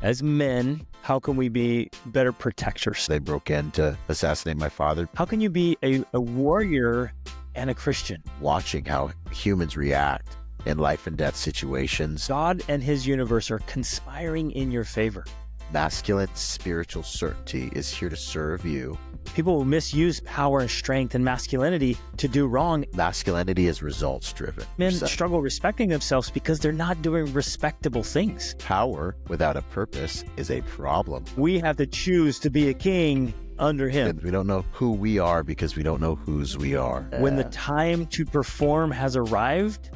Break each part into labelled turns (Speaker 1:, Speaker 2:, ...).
Speaker 1: As men, how can we be better protectors?
Speaker 2: They broke in to assassinate my father.
Speaker 1: How can you be a warrior and a Christian?
Speaker 2: Watching how humans react in life and death situations.
Speaker 1: God and his universe are conspiring in your favor.
Speaker 2: Masculine spiritual certainty is here to serve you.
Speaker 1: People will misuse power and strength and masculinity to do wrong.
Speaker 2: Masculinity is results driven.
Speaker 1: Men struggle respecting themselves because they're not doing respectable things.
Speaker 2: Power without a purpose is a problem.
Speaker 1: We have to choose to be a king under him.
Speaker 2: And we don't know who we are because we don't know whose we are.
Speaker 1: When the time to perform has arrived,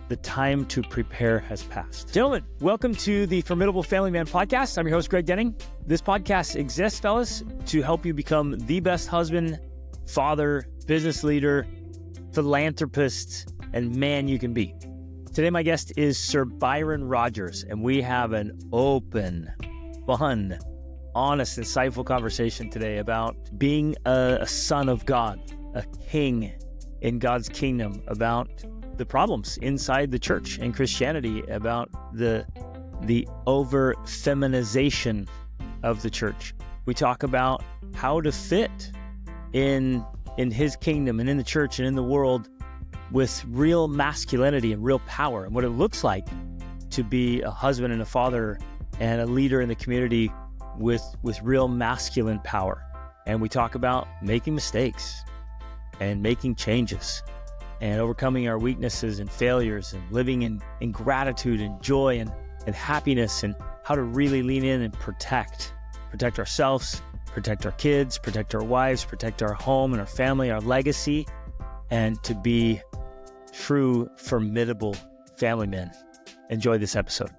Speaker 1: the time to prepare has passed. Gentlemen, welcome to the Formidable Family Man podcast. I'm your host, Greg Denning. This podcast exists, fellas, to help you become the best husband, father, business leader, philanthropist, and man you can be. Today, my guest is Sir Byron Rodgers, and we have an open, fun, honest, insightful conversation today about being a son of God, a king in God's kingdom, about the problems inside the church and Christianity, about the over-feminization of the church. We talk about how to fit in his kingdom and in the church and in the world with real masculinity and real power, and what it looks like to be a husband and a father and a leader in the community with real masculine power. And we talk about making mistakes and making changes and overcoming our weaknesses and failures and living in gratitude and joy and happiness, and how to really lean in and protect ourselves, protect our kids, protect our wives, protect our home and our family, our legacy, and to be true, formidable family men. Enjoy this episode.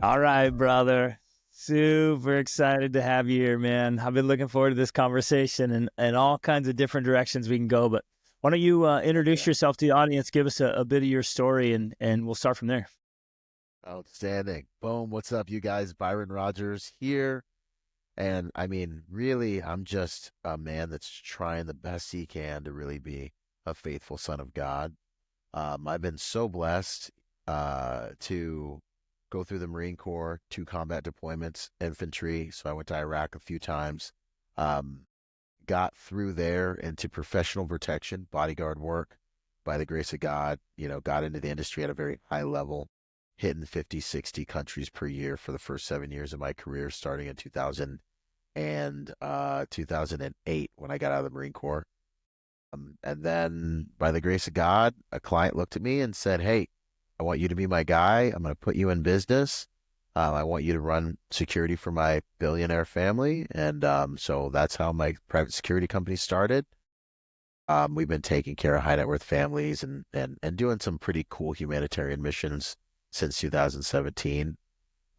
Speaker 1: All right, brother. Super excited to have you here, man. I've been looking forward to this conversation and all kinds of different directions we can go, but why don't you introduce yourself to the audience, give us a bit of your story, and we'll start from there.
Speaker 2: Outstanding. Boom. What's up, you guys? Byron Rodgers here. And I mean, really, I'm just a man that's trying the best he can to really be a faithful son of God. I've been so blessed to go through the Marine Corps, 2 combat deployments, infantry. So I went to Iraq a few times. Got through there into professional protection, bodyguard work, by the grace of God, got into the industry at a very high level, hitting 50, 60 countries per year for the first 7 years of my career, starting in 2000 and 2008 when I got out of the Marine Corps. And then by the grace of God, a client looked at me and said, "Hey, I want you to be my guy. I'm going to put you in business. I want you to run security for my billionaire family." And so that's how my private security company started. We've been taking care of high net worth families and doing some pretty cool humanitarian missions since 2017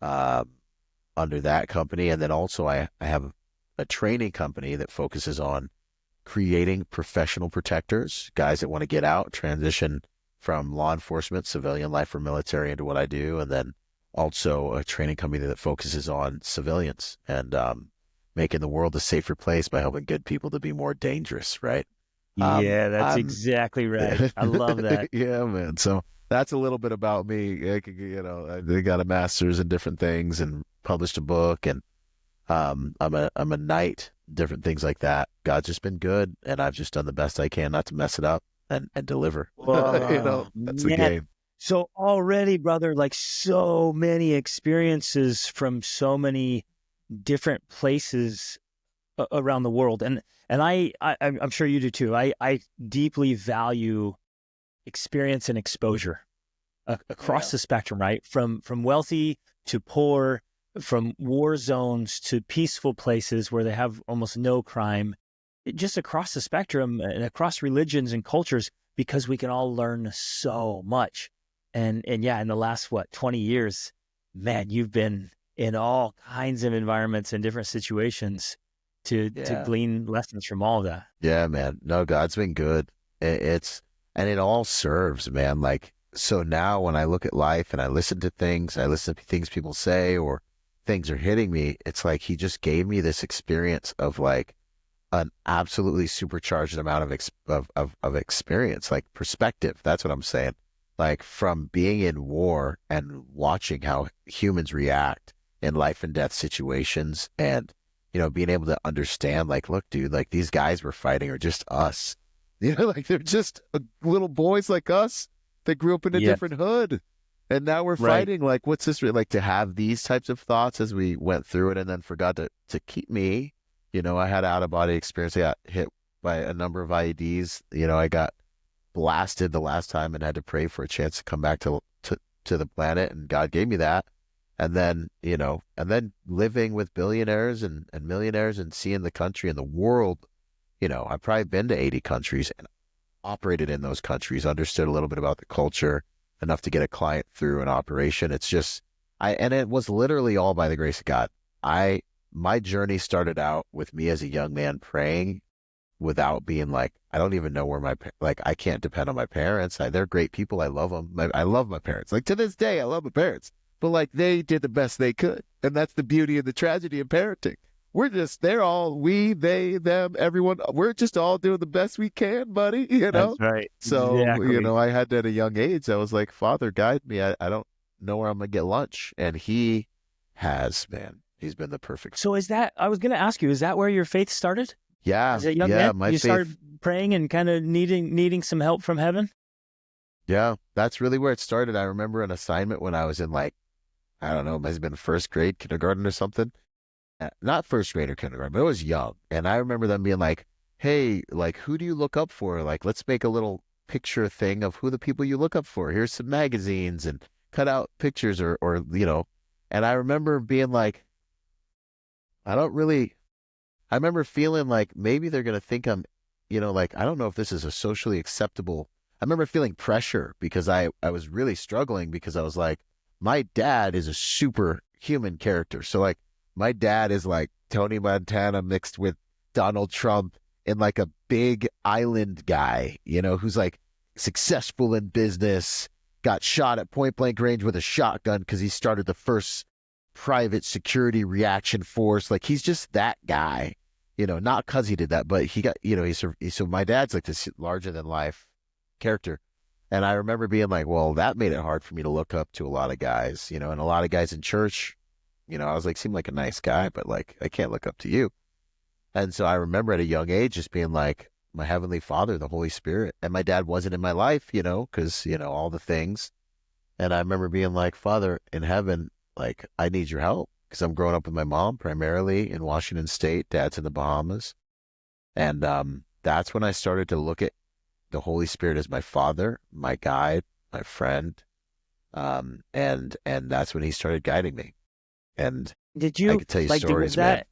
Speaker 2: under that company. And then also I have a training company that focuses on creating professional protectors, guys that want to get out, transition from law enforcement, civilian life, or military into what I do. And then also a training company that focuses on civilians and making the world a safer place by helping good people to be more dangerous, right?
Speaker 1: Yeah, that's exactly right. I love that.
Speaker 2: Yeah, man. So that's a little bit about me. I got a master's in different things and published a book, and I'm a knight, different things like that. God's just been good, and I've just done the best I can not to mess it up and deliver. That's the game.
Speaker 1: So already, brother, like so many experiences from so many different places around the world. And I'm sure you do too. I deeply value experience and exposure across the spectrum, right? From wealthy to poor, from war zones to peaceful places where they have almost no crime, just across the spectrum and across religions and cultures, because we can all learn so much. And yeah, in the last, 20 years, man, you've been in all kinds of environments and different situations to glean lessons from all of that.
Speaker 2: Yeah, man. No, God's been good. And it all serves, man. Like, so now when I look at life and I listen to things people say, or things are hitting me, it's like he just gave me this experience of like an absolutely supercharged amount of experience, like perspective. That's what I'm saying. Like from being in war and watching how humans react in life and death situations. And, being able to understand, like, look, dude, like these guys we're fighting are just us. Like they're just little boys like us that grew up in a
Speaker 1: Yeah.
Speaker 2: different hood. And now we're
Speaker 1: Right.
Speaker 2: fighting. Like, what's this? Like to have these types of thoughts as we went through it, and then forgot to keep me. I had out of body experience. I got hit by a number of IEDs. I got blasted the last time and had to pray for a chance to come back to the planet, and God gave me that. And then, and then living with billionaires and millionaires and seeing the country and the world. I've probably been to 80 countries and operated in those countries, understood a little bit about the culture, enough to get a client through an operation. It's just, and it was literally all by the grace of God. My journey started out with me as a young man praying without being like, I don't even know where I can't depend on my parents. They're great people. I love them. I love my parents. Like to this day, I love my parents, but like they did the best they could. And that's the beauty and the tragedy of parenting. They're all, we, they, them, everyone, we're just all doing the best we can, buddy,
Speaker 1: That's right.
Speaker 2: So,
Speaker 1: Exactly.
Speaker 2: I had that at a young age. I was like, Father, guide me. I don't know where I'm going to get lunch. And he has, man, he's been the perfect.
Speaker 1: So I was going to ask you, is that where your faith started?
Speaker 2: Yeah.
Speaker 1: As a young
Speaker 2: Yeah.
Speaker 1: man,
Speaker 2: My
Speaker 1: you
Speaker 2: faith.
Speaker 1: started praying and kind of needing some help from heaven?
Speaker 2: Yeah. That's really where it started. I remember an assignment when I was in like, I don't know, it must have been first grade, kindergarten or something. Not first grade or kindergarten, but I was young. And I remember them being like, hey, like, who do you look up for? Like, let's make a little picture thing of who the people you look up for. Here's some magazines and cut out pictures or and I remember being like, I remember feeling like maybe they're going to think I'm, like, I don't know if this is a socially acceptable. I remember feeling pressure because I was really struggling because I was like, my dad is a superhuman character. So like, my dad is like Tony Montana mixed with Donald Trump and like a big island guy, who's like successful in business, got shot at point blank range with a shotgun because he started the first private security reaction force. Like he's just that guy, not because he did that, but he got, so my dad's like this larger than life character. And I remember being like, well, that made it hard for me to look up to a lot of guys, and a lot of guys in church, I was like, seem like a nice guy, but like, I can't look up to you. And so I remember at a young age just being like, my Heavenly Father, the Holy Spirit. And my dad wasn't in my life, because, all the things. And I remember being like, Father in heaven, like, I need your help because I'm growing up with my mom primarily in Washington State. Dad's in the Bahamas. And that's when I started to look at the Holy Spirit as my father, my guide, my friend. And that's when he started guiding me. And
Speaker 1: Did
Speaker 2: I
Speaker 1: you
Speaker 2: could tell you
Speaker 1: like
Speaker 2: stories, man.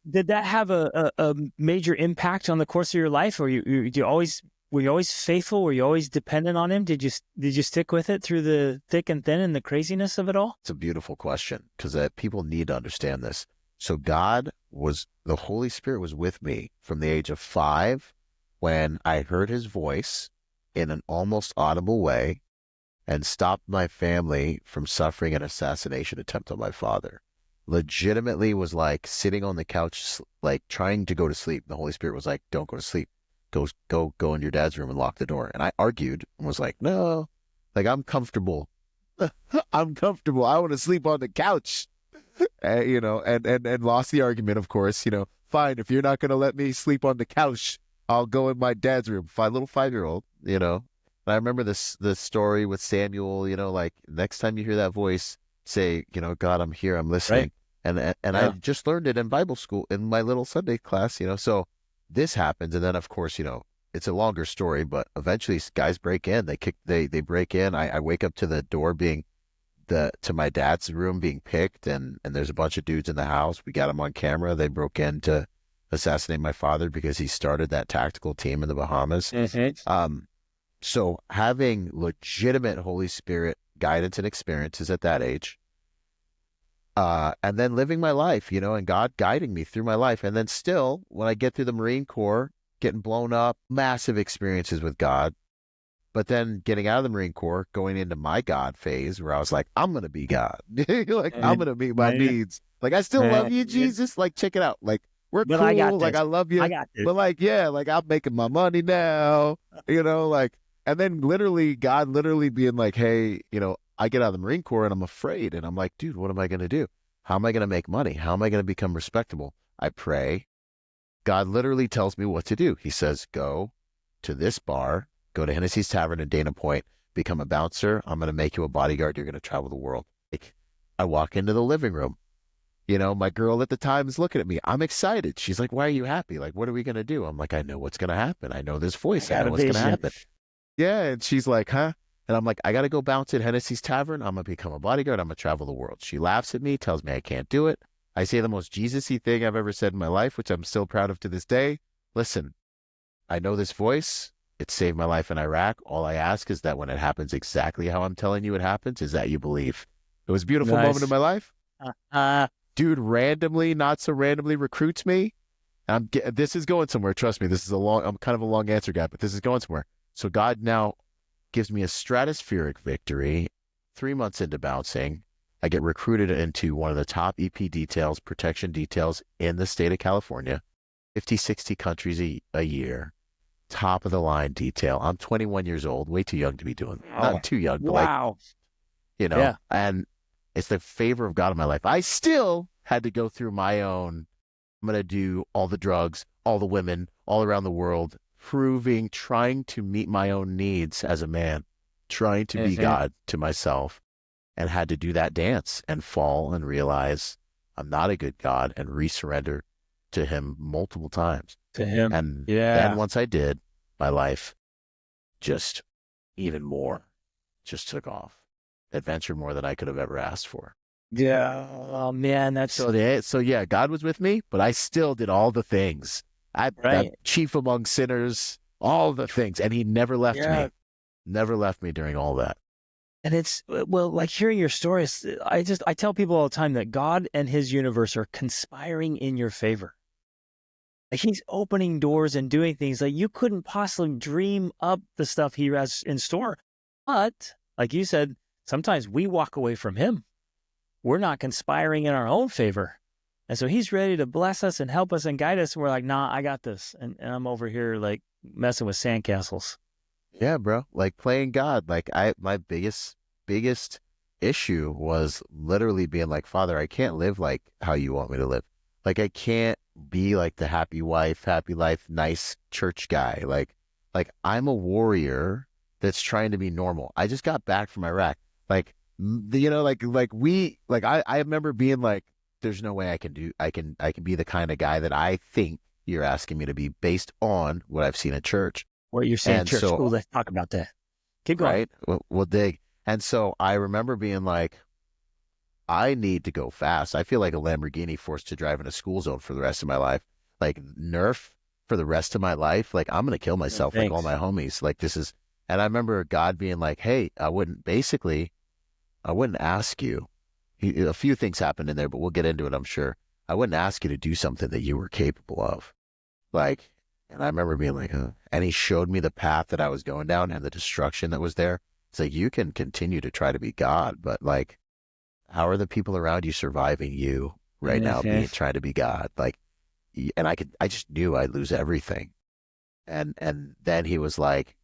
Speaker 1: did that have a major impact on the course of your life, or were you always faithful? Were you always dependent on him? Did you stick with it through the thick and thin and the craziness of it all?
Speaker 2: It's a beautiful question because people need to understand this. So the Holy Spirit was with me from the age of 5 when I heard his voice in an almost audible way and stopped my family from suffering an assassination attempt on my father. Legitimately was like sitting on the couch, like trying to go to sleep. The Holy Spirit was like, don't go to sleep. Go in your dad's room and lock the door. And I argued and was like, no, like I'm comfortable. I'm comfortable. I want to sleep on the couch. And lost the argument, of course, fine. If you're not going to let me sleep on the couch, I'll go in my dad's room. Little 5-year-old, And I remember this story with Samuel, like next time you hear that voice, say, God, I'm here, I'm listening.
Speaker 1: Right.
Speaker 2: And I just learned it in Bible school in my little Sunday class, so this happens. And then of course, it's a longer story, but eventually guys break in, they break in. I wake up to the door to my dad's room being picked and there's a bunch of dudes in the house. We got them on camera. They broke in to assassinate my father because he started that tactical team in the Bahamas.
Speaker 1: Mm-hmm.
Speaker 2: So having legitimate Holy Spirit guidance and experiences at that age, and then living my life, and God guiding me through my life. And then still, when I get through the Marine Corps, getting blown up, massive experiences with God. But then getting out of the Marine Corps, going into my God phase where I was like, I'm going to be God. Like, I'm going to meet my needs. Like, I still love you, Jesus. Like, check it out. Like, we're
Speaker 1: But
Speaker 2: cool.
Speaker 1: I got
Speaker 2: Like,
Speaker 1: this.
Speaker 2: I love you.
Speaker 1: I got this.
Speaker 2: But like, yeah, like I'm making my money now, like, and then God literally being like, hey, I get out of the Marine Corps and I'm afraid. And I'm like, dude, what am I going to do? How am I going to make money? How am I going to become respectable? I pray. God literally tells me what to do. He says, go to this bar, go to Hennessy's Tavern in Dana Point, become a bouncer. I'm going to make you a bodyguard. You're going to travel the world. Like, I walk into the living room. You know, my girl at the time is looking at me. I'm excited. She's like, why are you happy? Like, what are we going to do? I'm like, I know what's going to happen. I know this voice. I know what's going to happen. Yeah. And she's like, huh? And I'm like, I got to go bounce at Hennessy's Tavern. I'm going to become a bodyguard. I'm going to travel the world. She laughs at me, tells me I can't do it. I say the most Jesus-y thing I've ever said in my life, which I'm still proud of to this day. Listen, I know this voice. It saved my life in Iraq. All I ask is that when it happens exactly how I'm telling you it happens, is that you believe. It was a beautiful moment in my life. Dude randomly, not so randomly recruits me. This is going somewhere. Trust me, this is I'm kind of a long answer guy, but this is going somewhere. So God now gives me a stratospheric victory. 3 months into bouncing, I get recruited into one of the top EP details, protection details in the state of California, 50, 60 countries a year, top of the line detail. I'm 21 years old, way too young to be doing, not too young, but like, you know, and it's the favor of God in my life. I still had to go through my own, I'm going to do all the drugs, all the women, all around the world, trying to meet my own needs as a man, trying to be God to myself, and had to do that dance and fall and realize I'm not a good God and resurrender to him multiple times.
Speaker 1: To him.
Speaker 2: And then once I did, my life just even more just took off. Adventure more than I could have ever asked for.
Speaker 1: Yeah. Oh man, that's
Speaker 2: so yeah, God was with me, but I still did all the things. I'm chief among sinners, all the things. And he never left me. Never left me during all that.
Speaker 1: And it's, well, like hearing your stories, I tell people all the time that God and his universe are conspiring in your favor. Like he's opening doors and doing things like you couldn't possibly dream up the stuff he has in store. But like you said, sometimes we walk away from him. We're not conspiring in our own favor. And so he's ready to bless us and help us and guide us. And we're like, nah, I got this. And I'm over here like messing with sandcastles.
Speaker 2: Yeah, bro. Like playing God. Like my biggest issue was literally being like, Father, I can't live like how you want me to live. Like I can't be like the happy wife, happy life, nice church guy. Like I'm a warrior that's trying to be normal. I just got back from Iraq. Like, you know, I remember being like, there's no way I can be the kind of guy that I think you're asking me to be based on what I've seen at church.
Speaker 1: What you're saying, church. So, let's talk about that. Keep going.
Speaker 2: Right? We'll dig. And so I remember being like, I need to go fast. I feel like a Lamborghini forced to drive in a school zone for the rest of my life. Like Nerf for the rest of my life. Like I'm going to kill myself like all my homies. Like this is, and I remember God being like, hey, I wouldn't ask you. A few things happened in there, but we'll get into it, I'm sure. I wouldn't ask you to do something that you were capable of. Like, and I remember being like, and he showed me the path that I was going down and the destruction that was there. It's like, you can continue to try to be God, but like, how are the people around you surviving you right now trying to be God? Like, and I just knew I'd lose everything. And then he was like,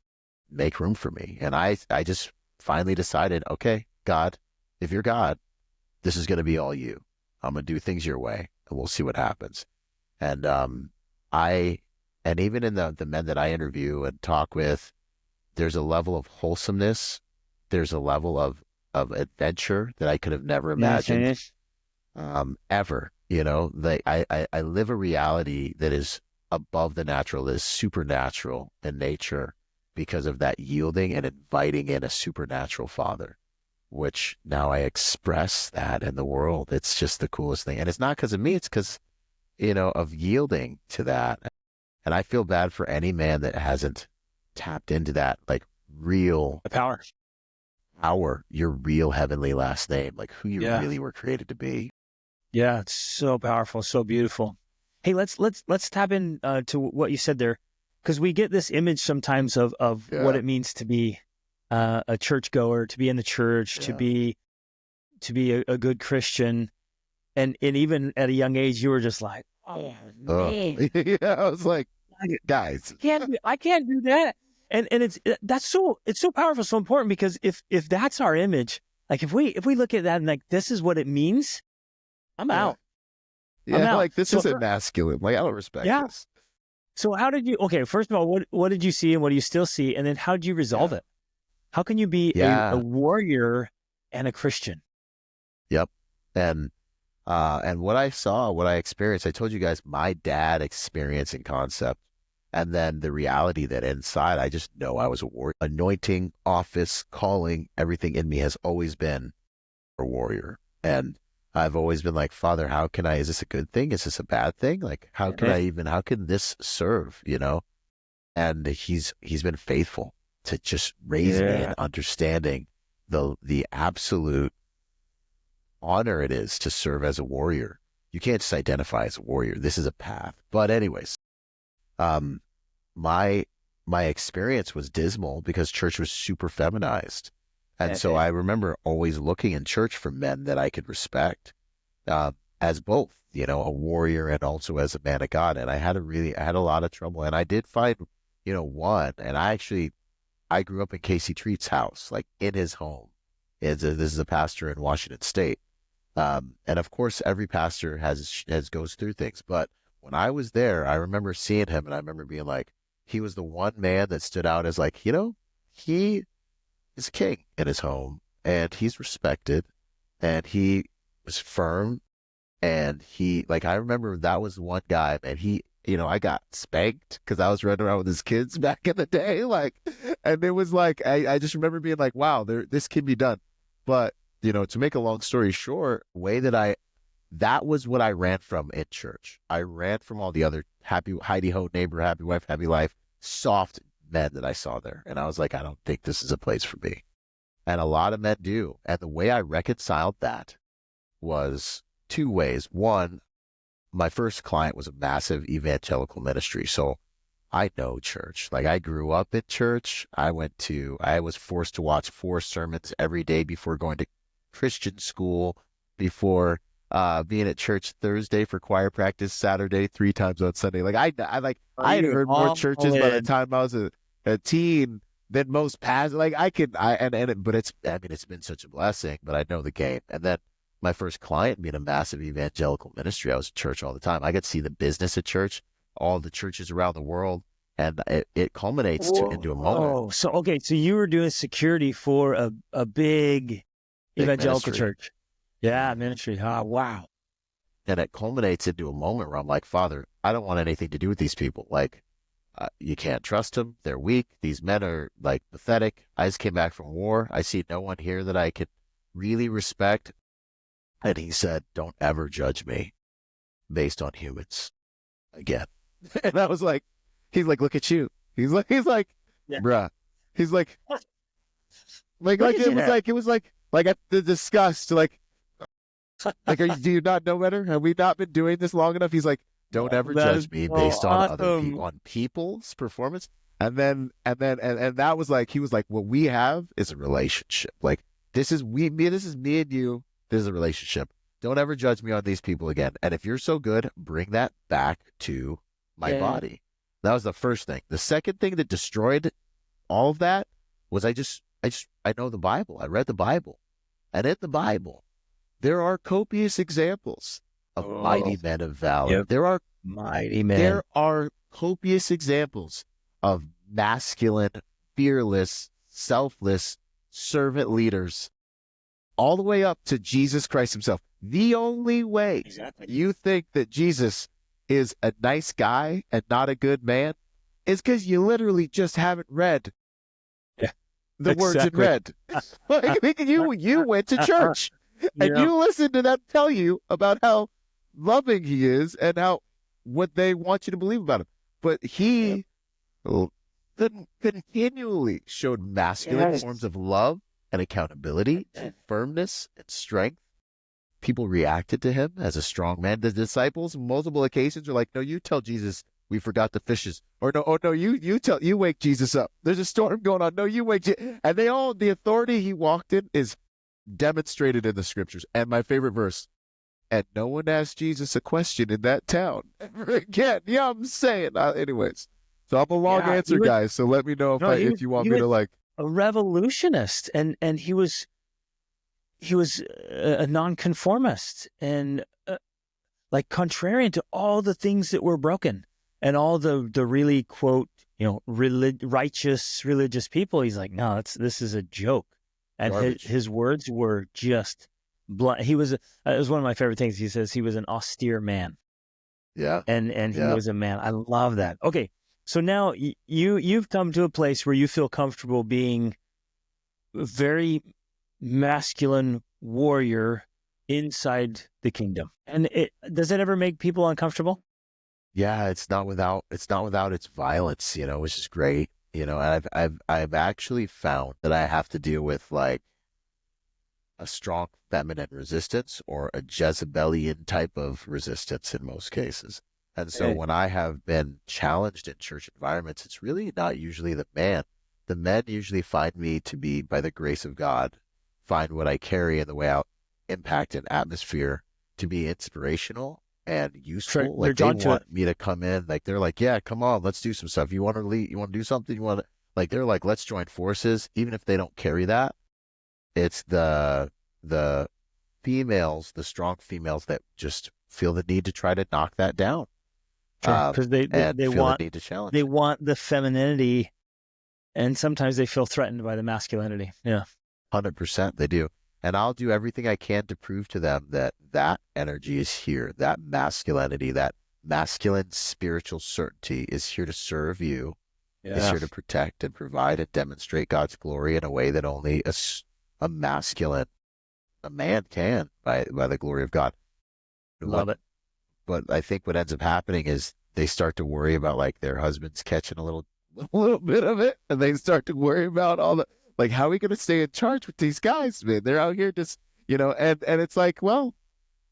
Speaker 2: make room for me. And I just finally decided, okay, God, if you're God, this is going to be all you. I'm going to do things your way and we'll see what happens. And, and even in the men that I interview and talk with, there's a level of wholesomeness. There's a level of adventure that I could have never imagined, ever. You know, I live a reality that is above the natural, that is supernatural in nature because of that yielding and inviting in a supernatural father, which now I express that in the world. It's just the coolest thing. And it's not because of me, it's because, you know, of yielding to that. And I feel bad for any man that hasn't tapped into that, like real
Speaker 1: power,
Speaker 2: your real heavenly last name, like who you really were created to be.
Speaker 1: Yeah, it's so powerful, so beautiful. Hey, let's tap in to what you said there, because we get this image sometimes of what it means to be a churchgoer, to be in the church, to be a good Christian, and even at a young age, you were just like, oh man,
Speaker 2: I was like, guys,
Speaker 1: I can't do that. And it's so powerful, so important, because if that's our image, like if we look at that and like this is what it means, I'm
Speaker 2: Yeah.
Speaker 1: out. I'm
Speaker 2: Yeah.
Speaker 1: out.
Speaker 2: Like, this
Speaker 1: So
Speaker 2: isn't masculine. Like, I don't respect
Speaker 1: yeah.
Speaker 2: this.
Speaker 1: So how did you? Okay, first of all, what did you see and what do you still see, and then how did you resolve
Speaker 2: Yeah.
Speaker 1: it? How can you be a
Speaker 2: Yeah.
Speaker 1: warrior and a Christian?
Speaker 2: Yep. And what I saw, what I experienced, I told you guys my dad experience and concept. And then the reality that inside, I just know I was a warrior. Anointing, office, calling, everything in me has always been a warrior. And I've always been like, Father, how can I, is this a good thing? Is this a bad thing? Like, how can I even, how can this serve, you know? And he's been faithful to just raise me in
Speaker 1: Yeah.
Speaker 2: understanding the absolute honor it is to serve as a warrior. You can't just identify as a warrior. This is a path. But anyways, um, my my experience was dismal because church was super feminized. And so I remember always looking in church for men that I could respect, as both, you know, a warrior and also as a man of God. And I had a lot of trouble. And I did find, you know, one, and I grew up in Casey Treat's house, like in his home. This is a pastor in Washington State. And of course, every pastor has goes through things. But when I was there, I remember seeing him, and I remember being like, he was the one man that stood out as like, you know, he is king in his home, and he's respected, and he was firm, and he like I remember that was one guy, and he. You know, I got spanked because I was running around with his kids back in the day. Like, and it was like, I just remember being like, wow, this can be done. But you know, to make a long story short, that was what I ran from in church. I ran from all the other happy, Heidi ho, neighbor, happy wife, happy life, soft men that I saw there. And I was like, I don't think this is a place for me. And a lot of men do. And the way I reconciled that was two ways. One, my first client was a massive evangelical ministry. So I know church. Like I grew up in church. I was forced to watch 4 sermons every day before going to Christian school, before being at church Thursday for choir practice, Saturday, 3 times on Sunday. Like I had
Speaker 1: You were
Speaker 2: heard more
Speaker 1: all
Speaker 2: churches by the
Speaker 1: in.
Speaker 2: time I was a teen than most pastors. Like but it's been such a blessing, but I know the game. And then my first client being a massive evangelical ministry, I was at church all the time. I could see the business at church, all the churches around the world, and it culminates into a moment.
Speaker 1: Oh, so okay, so you were doing security for a big
Speaker 2: Big
Speaker 1: evangelical
Speaker 2: ministry.
Speaker 1: church. Yeah, ministry. Huh? Wow.
Speaker 2: And it culminates into a moment where I'm like, Father, I don't want anything to do with these people. Like, you can't trust them. They're weak. These men are like pathetic. I just came back from war. I see no one here that I could really respect. And he said, don't ever judge me based on humans again. And I was like, he's like, look at you. He's like,
Speaker 1: Yeah.
Speaker 2: bruh. He's like,
Speaker 1: Look at you there.
Speaker 2: it was like at the disgust, do you not know better? Have we not been doing this long enough? He's like, don't ever
Speaker 1: That is
Speaker 2: judge me
Speaker 1: so
Speaker 2: based on other
Speaker 1: awesome.
Speaker 2: people, on people's performance. And that was like, he was like, what we have is a relationship. Like, this is me and you. This is a relationship. Don't ever judge me on these people again. And if you're so good, bring that back to my body. That was the first thing. The second thing that destroyed all of that was I know the Bible. I read the Bible. And in the Bible, there are copious examples of mighty men of valor.
Speaker 1: Yep.
Speaker 2: There are
Speaker 1: Mighty men.
Speaker 2: There are copious examples of masculine, fearless, selfless servant leaders, all the way up to Jesus Christ himself. The only way you think that Jesus is a nice guy and not a good man is because you literally just haven't read the words in red. Like, you went to church and you listened to them tell you about how loving he is and how what they want you to believe about him. But he continually showed masculine forms of love and accountability and firmness and strength. People reacted to him as a strong man. The disciples, multiple occasions, are like, no, you tell Jesus we forgot the fishes. Or no, you wake Jesus up. There's a storm going on. No, you wake Jesus. And the authority he walked in is demonstrated in the scriptures. And my favorite verse, and no one asked Jesus a question in that town ever again. Yeah, I'm saying. Anyways, so I'm a long answer, guys. So let me know if you want me to like.
Speaker 1: A revolutionist, and he was a nonconformist and like contrarian to all the things that were broken and all the really, quote, righteous religious people. He's like, no, this is a joke. And his words were just blunt. It was one of my favorite things. He says he was an austere man.
Speaker 2: Yeah.
Speaker 1: And he was a man. I love that. Okay. So now you've come to a place where you feel comfortable being a very masculine warrior inside the kingdom. And does it ever make people uncomfortable?
Speaker 2: Yeah, it's not without its violence, which is great. And I've actually found that I have to deal with like a strong feminine resistance or a Jezebelian type of resistance in most cases. And so when I have been challenged in church environments, it's really not usually the man. The men usually find me to be, by the grace of God, find what I carry in the way out impact and atmosphere to be inspirational and useful.
Speaker 1: Sure.
Speaker 2: Like they want me to come in, like they're like, yeah, come on, let's do some stuff. You want to lead, you want to do something, you want to, like, they're like, let's join forces. Even if they don't carry that, it's the females, the strong females that just feel the need to try to knock that down.
Speaker 1: Because they want
Speaker 2: the need to challenge.
Speaker 1: They want the femininity, and sometimes they feel threatened by the masculinity. Yeah,
Speaker 2: 100% they do. And I'll do everything I can to prove to them that energy is here, that masculinity, that masculine spiritual certainty is here to serve you, is here to protect and provide and demonstrate God's glory in a way that only a man can by the glory of God.
Speaker 1: Love it.
Speaker 2: But I think what ends up happening is they start to worry about like their husbands catching a little bit of it, and they start to worry about all the, like, how are we going to stay in charge with these guys, man? They're out here just, and it's like, well,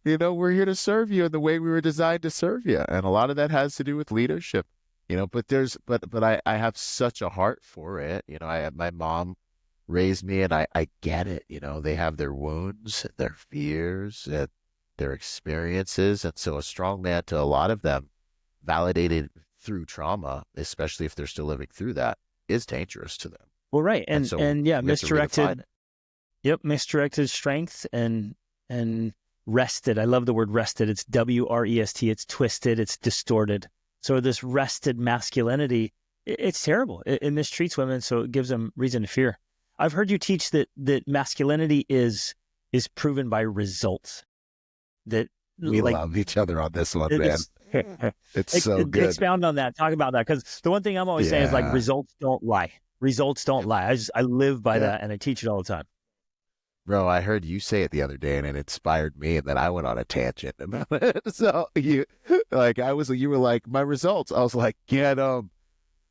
Speaker 2: we're here to serve you in the way we were designed to serve you. And a lot of that has to do with leadership, but I have such a heart for it. My mom raised me, and I get it. They have their wounds, their fears, and their experiences. And so a strong man to a lot of them, validated through trauma, especially if they're still living through that, is dangerous to them.
Speaker 1: Well, right. And misdirected. Yep. Misdirected strength and rested. I love the word rested. It's WREST. It's twisted. It's distorted. So this rested masculinity, it's terrible. It mistreats women. So it gives them reason to fear. I've heard you teach that masculinity is proven by results. That
Speaker 2: we love each other on this one, man. It's so good.
Speaker 1: Expound on that. Talk about that. Because the one thing I'm always saying is like results don't lie. Results don't lie. I live by that, and I teach it all the time.
Speaker 2: Bro, I heard you say it the other day, and it inspired me, and then I went on a tangent about it. So you were like, my results. I was like, get them.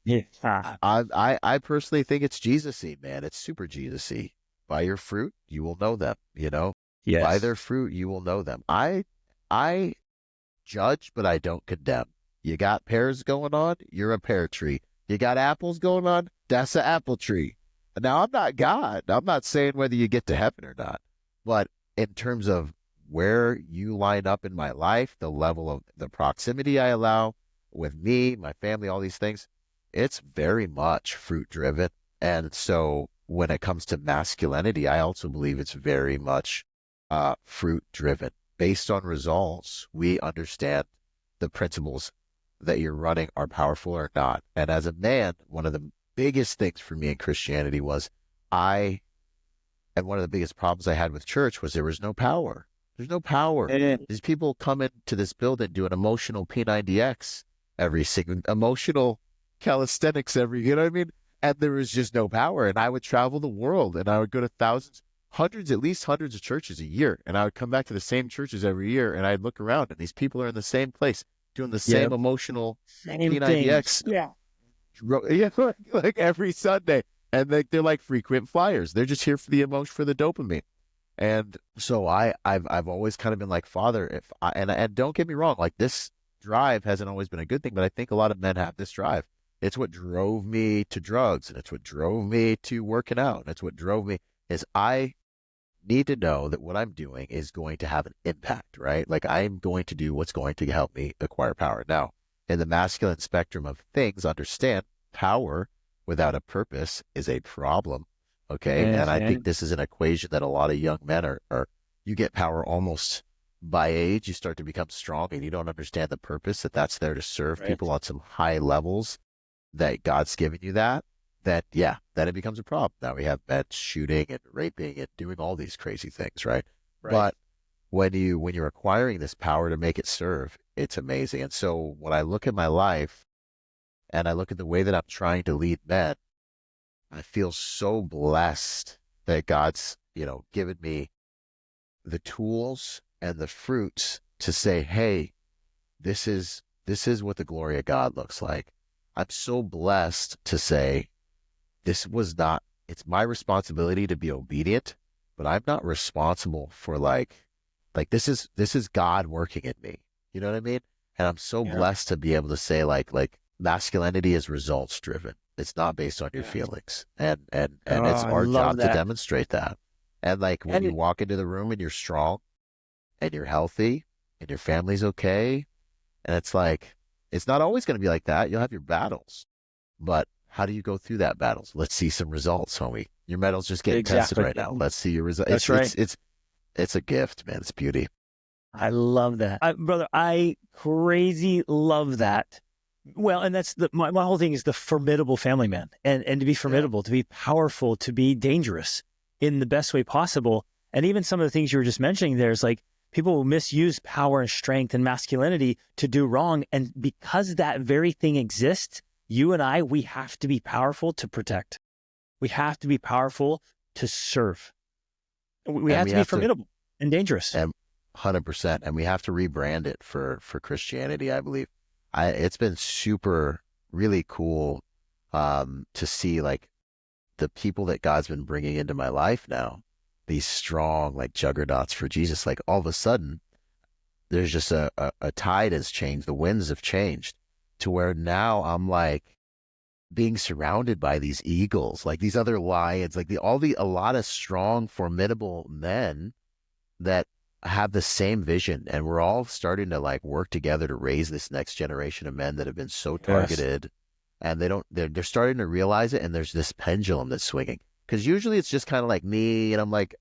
Speaker 1: Yeah.
Speaker 2: I personally think it's Jesus-y, man. It's super Jesus-y. By your fruit, you will know them.
Speaker 1: Yes.
Speaker 2: By their fruit, you will know them. I judge, but I don't condemn. You got pears going on, you're a pear tree. You got apples going on, that's an apple tree. Now, I'm not God. I'm not saying whether you get to heaven or not. But in terms of where you line up in my life, the level of the proximity I allow with me, my family, all these things, it's very much fruit driven. And so when it comes to masculinity, I also believe it's very much fruit driven. Based on results, we understand the principles that you're running are powerful or not. And as a man, one of the biggest things for me in Christianity was and one of the biggest problems I had with church was there was no power. There's no power. These people come into this building doing emotional P90X emotional calisthenics you know what I mean? And there was just no power. And I would travel the world, and I would go to at least hundreds of churches a year. And I would come back to the same churches every year, and I'd look around, and these people are in the same place doing the same emotional P90X.
Speaker 1: Yeah.
Speaker 2: Yeah, like every Sunday. And they're like frequent flyers. They're just here for the emotion, for the dopamine. And so I've always kind of been like, Father, and don't get me wrong, like this drive hasn't always been a good thing, but I think a lot of men have this drive. It's what drove me to drugs, and it's what drove me to working out. And it's what drove me is I need to know that what I'm doing is going to have an impact, right? Like I'm going to do what's going to help me acquire power. Now, in the masculine spectrum of things, understand power without a purpose is a problem. Okay. And I think this is an equation that a lot of young men are you get power almost by age, you start to become strong and you don't understand the purpose that's there to serve
Speaker 1: Right.
Speaker 2: people on some high levels that God's given you then it becomes a problem. Now we have men shooting and raping and doing all these crazy things, right?
Speaker 1: Right.
Speaker 2: But when you're acquiring this power to make it serve, it's amazing. And so when I look at my life and I look at the way that I'm trying to lead men, I feel so blessed that God's, given me the tools and the fruits to say, hey, this is what the glory of God looks like. I'm so blessed to say it's my responsibility to be obedient, but I'm not responsible for like this is God working in me. You know what I mean? And I'm so
Speaker 1: Yeah.
Speaker 2: blessed to be able to say like masculinity is results driven. It's not based on your
Speaker 1: Yeah.
Speaker 2: feelings. And
Speaker 1: Oh,
Speaker 2: it's
Speaker 1: I
Speaker 2: our
Speaker 1: love
Speaker 2: job to
Speaker 1: that.
Speaker 2: demonstrate that. And like when
Speaker 1: And
Speaker 2: you walk into the room and you're strong and you're healthy and your family's okay, and it's like it's not always going to be like that. You'll have your battles. But how do you go through that battles? Let's see some results, homie. Your medal's just getting tested
Speaker 1: exactly.
Speaker 2: right now. Let's see your results.
Speaker 1: That's right.
Speaker 2: It's a gift, man. It's beauty.
Speaker 1: I love that. Brother, I crazy love that. Well, and that's my whole thing is the formidable family man, and to be
Speaker 2: Yeah.
Speaker 1: formidable, to be powerful, to be dangerous in the best way possible. And even some of the things you were just mentioning there is like people will misuse power and strength and masculinity to do wrong. And because that very thing exists, you and I, we have to be powerful to protect. We have to be powerful to serve. We
Speaker 2: And
Speaker 1: have
Speaker 2: we
Speaker 1: to be
Speaker 2: have to
Speaker 1: formidable and dangerous.
Speaker 2: and 100%. And we have to rebrand it for Christianity, I believe. It's been super really cool to see like the people that God's been bringing into my life now, these strong like juggernauts for Jesus. Like all of a sudden, there's just a tide has changed. The winds have changed to where now I'm like being surrounded by these eagles, like these other lions, like a lot of strong, formidable men that have the same vision. And we're all starting to like work together to raise this next generation of men that have been so
Speaker 1: Yes.
Speaker 2: targeted and they're starting to realize it. And there's this pendulum that's swinging because usually it's just kind of like me and I'm like,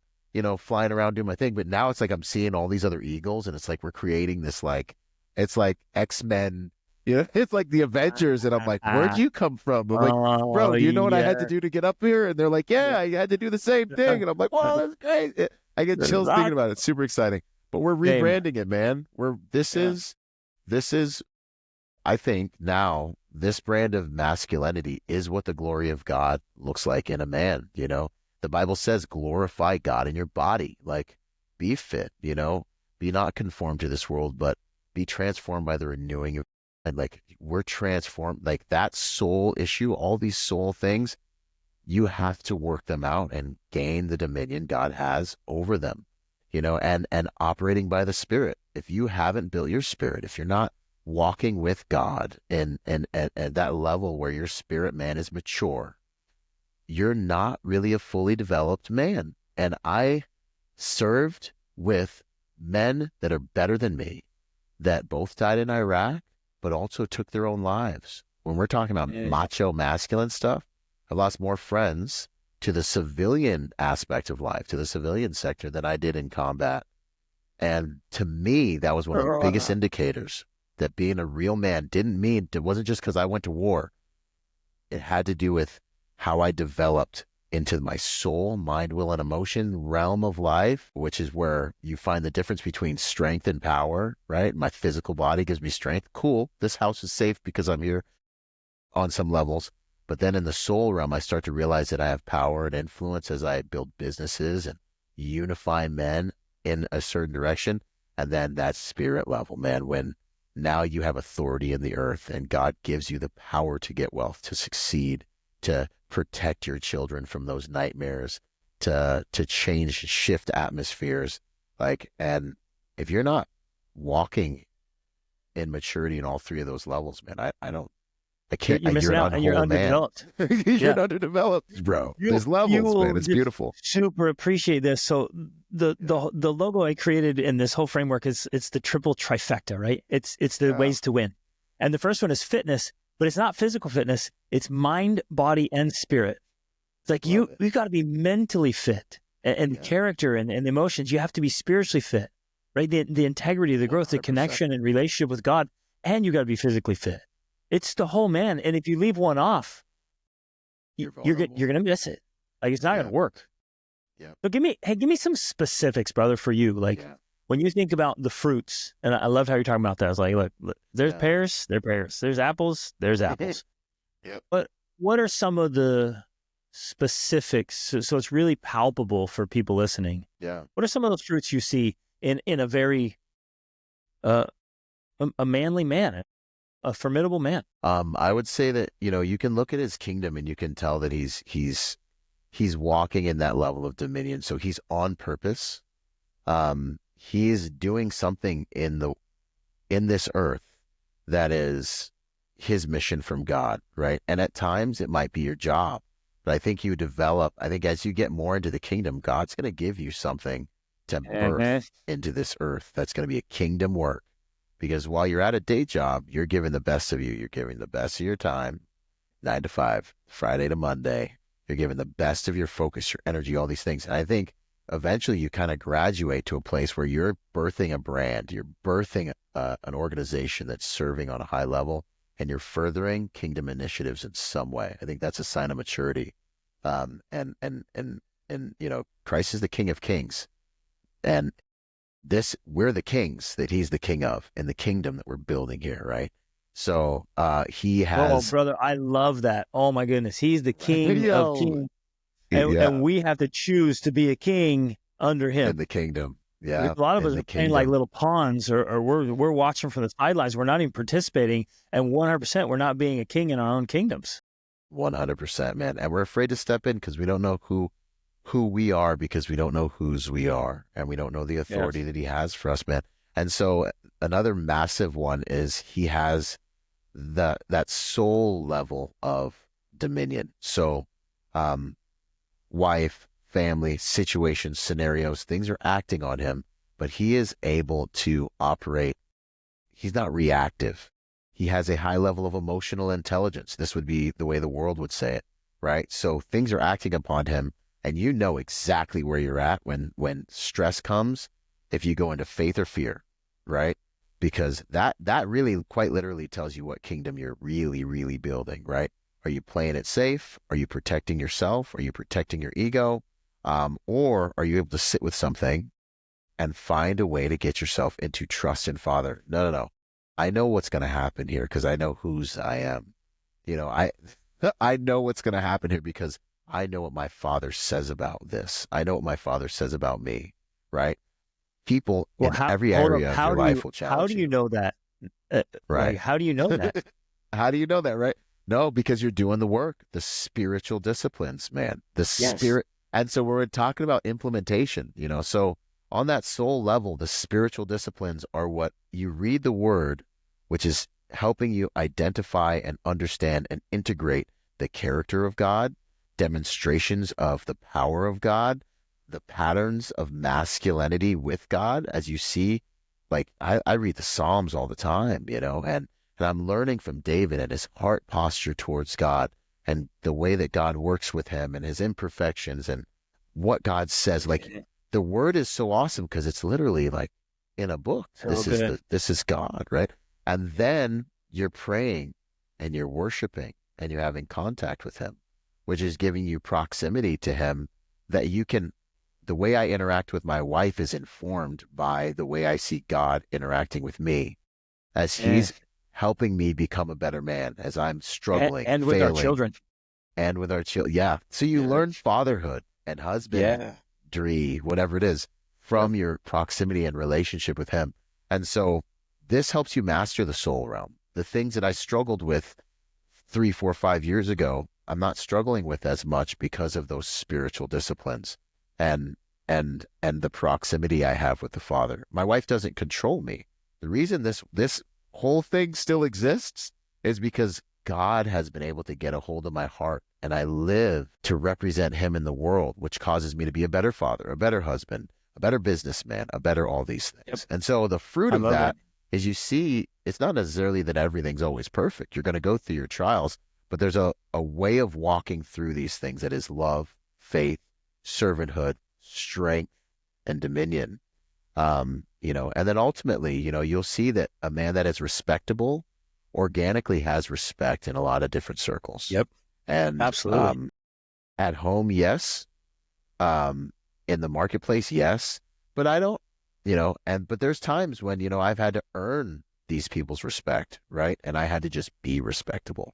Speaker 2: flying around doing my thing. But now it's like I'm seeing all these other eagles and it's like we're creating this like, it's like X-Men, it's like the Avengers. And I'm like, where'd you come from? I'm like,
Speaker 1: Oh,
Speaker 2: bro, do you know what I had to
Speaker 1: yeah.
Speaker 2: do to get up here? And they're like, yeah, I had to do the same thing. And I'm like, wow, that's great. I get chills thinking about it. It's super exciting. But we're
Speaker 1: Same.
Speaker 2: rebranding it, man. This is I think now this brand of masculinity is what the glory of God looks like in a man, The Bible says glorify God in your body. Like be fit, be not conformed to this world, but be transformed by the renewing of and like we're transformed, like that soul issue, all these soul things, you have to work them out and gain the dominion God has over them, and operating by the Spirit. If you haven't built your spirit, if you're not walking with God and at that level where your spirit man is mature, you're not really a fully developed man. And I served with men that are better than me that both died in Iraq, but also took their own lives. When we're talking about macho masculine stuff, I lost more friends to the civilian aspect of life, to the civilian sector than I did in combat. And to me, that was one of the biggest indicators that being a real man it wasn't just because I went to war. It had to do with how I developed into my soul, mind, will, and emotion realm of life, which is where you find the difference between strength and power, right? My physical body gives me strength. Cool. This house is safe because I'm here on some levels. But then in the soul realm, I start to realize that I have power and influence as I build businesses and unify men in a certain direction. And then that spirit level, man, when now you have authority in the earth and God gives you the power to get wealth, to succeed, to protect your children from those nightmares, to shift atmospheres. And if you're not walking in maturity in all three of those levels, man, I can't.
Speaker 1: You're
Speaker 2: You're
Speaker 1: missing
Speaker 2: an
Speaker 1: out and you're
Speaker 2: unwhole man.
Speaker 1: underdeveloped.
Speaker 2: You're
Speaker 1: Yeah.
Speaker 2: an underdeveloped, bro.
Speaker 1: You
Speaker 2: There's levels,
Speaker 1: will
Speaker 2: man. It's
Speaker 1: just
Speaker 2: beautiful.
Speaker 1: super appreciate this. So the logo I created in this whole framework it's the triple trifecta, right? It's the ways to win. And the first one is fitness, but it's not physical fitness. It's mind, body, and spirit. It's like you've got to be mentally fit and character and emotions. You have to be spiritually fit, right? The integrity, the growth, the
Speaker 2: 100%.
Speaker 1: connection and relationship with God, and you got to be physically fit. It's the whole man. And if you leave one off, you're going to miss it. Like, it's not going to work.
Speaker 2: Yeah.
Speaker 1: So give me some specifics, brother, for you. Like, when you think about the fruits, and I loved how you're talking about that. I was like, look, there's pears, there's pears. There's apples, there's apples.
Speaker 2: Yep.
Speaker 1: But what are some of the specifics? So it's really palpable for people listening.
Speaker 2: Yeah.
Speaker 1: What are some of those fruits you see in a very, a manly man, a formidable man?
Speaker 2: I would say that, you can look at his kingdom and you can tell that he's walking in that level of dominion. So he's on purpose. He's doing something in this earth that is his mission from God, right? And at times it might be your job, but I think as you get more into the kingdom, God's going to give you something to birth into this earth that's going to be a kingdom work. Because while you're at a day job, you're giving the best of you. You're giving the best of your time, 9 to 5, Friday to Monday. You're giving the best of your focus, your energy, all these things. And I think eventually you kind of graduate to a place where you're birthing a brand, you're birthing an organization that's serving on a high level, and you're furthering kingdom initiatives in some way. I think that's a sign of maturity. And Christ is the King of Kings. And we're the kings that he's the king of, and the kingdom that we're building here, right? So he has...
Speaker 1: Oh, brother, I love that. Oh, my goodness. He's the king of kings. And we have to choose to be a king under him.
Speaker 2: In the kingdom. Yeah.
Speaker 1: A lot of us are playing like little pawns, or we're watching from the sidelines. We're not even participating. And 100%, we're not being a king in our own kingdoms.
Speaker 2: 100%, man. And we're afraid to step in because we don't know who we are, because we don't know whose we are, and we don't know the authority that he has for us, man. And so another massive one is he has that soul level of dominion. So wife, family, situations, scenarios, things are acting on him, but he is able to operate. He's not reactive. He has a high level of emotional intelligence. This would be the way the world would say it, right? So things are acting upon him, and you know exactly where you're at when stress comes, if you go into faith or fear, right? Because that really quite literally tells you what kingdom you're really, really building, right? Are you playing it safe? Are you protecting yourself? Are you protecting your ego? Or are you able to sit with something and find a way to get yourself into trust in Father? No. I know what's going to happen here because I know whose I am. I know what's going to happen here because I know what my Father says about this. I know what my Father says about me, right? People in every area of your life will challenge you.
Speaker 1: How do you know that?
Speaker 2: Right.
Speaker 1: Like, how do you know that?
Speaker 2: How do you know that, right? No, because you're doing the work, the spiritual disciplines, man, spirit. And so we're talking about implementation, so on that soul level, the spiritual disciplines are what you read the word, which is helping you identify and understand and integrate the character of God, demonstrations of the power of God, the patterns of masculinity with God. As you see, like I read the Psalms all the time, and I'm learning from David and his heart posture towards God and the way that God works with him and his imperfections and what God says. Like, the word is so awesome because it's literally like in a book. This is God, right? And then you're praying and you're worshiping and you're having contact with him, which is giving you proximity to him that you can... The way I interact with my wife is informed by the way I see God interacting with me as he's helping me become a better man as I'm struggling
Speaker 1: and with our children.
Speaker 2: And with our children. Yeah. So you learn fatherhood and husbandry, whatever it is, from your proximity and relationship with him. And so this helps you master the soul realm. The things that I struggled with 3, 4, 5 years ago, I'm not struggling with as much because of those spiritual disciplines and the proximity I have with the Father. My wife doesn't control me. The reason this whole thing still exists is because God has been able to get a hold of my heart, and I live to represent him in the world, which causes me to be a better father, a better husband, a better businessman, a better all these things. Yep. And so the fruit of that is, you see, it's not necessarily that everything's always perfect. You're going to go through your trials, but there's a way of walking through these things that is love, faith, servanthood, strength, and dominion. And then ultimately, you'll see that a man that is respectable organically has respect in a lot of different circles.
Speaker 1: Yep.
Speaker 2: And
Speaker 1: Absolutely.
Speaker 2: at home, yes. In the marketplace, yes. But I don't, but there's times when, I've had to earn these people's respect, right? And I had to just be respectable,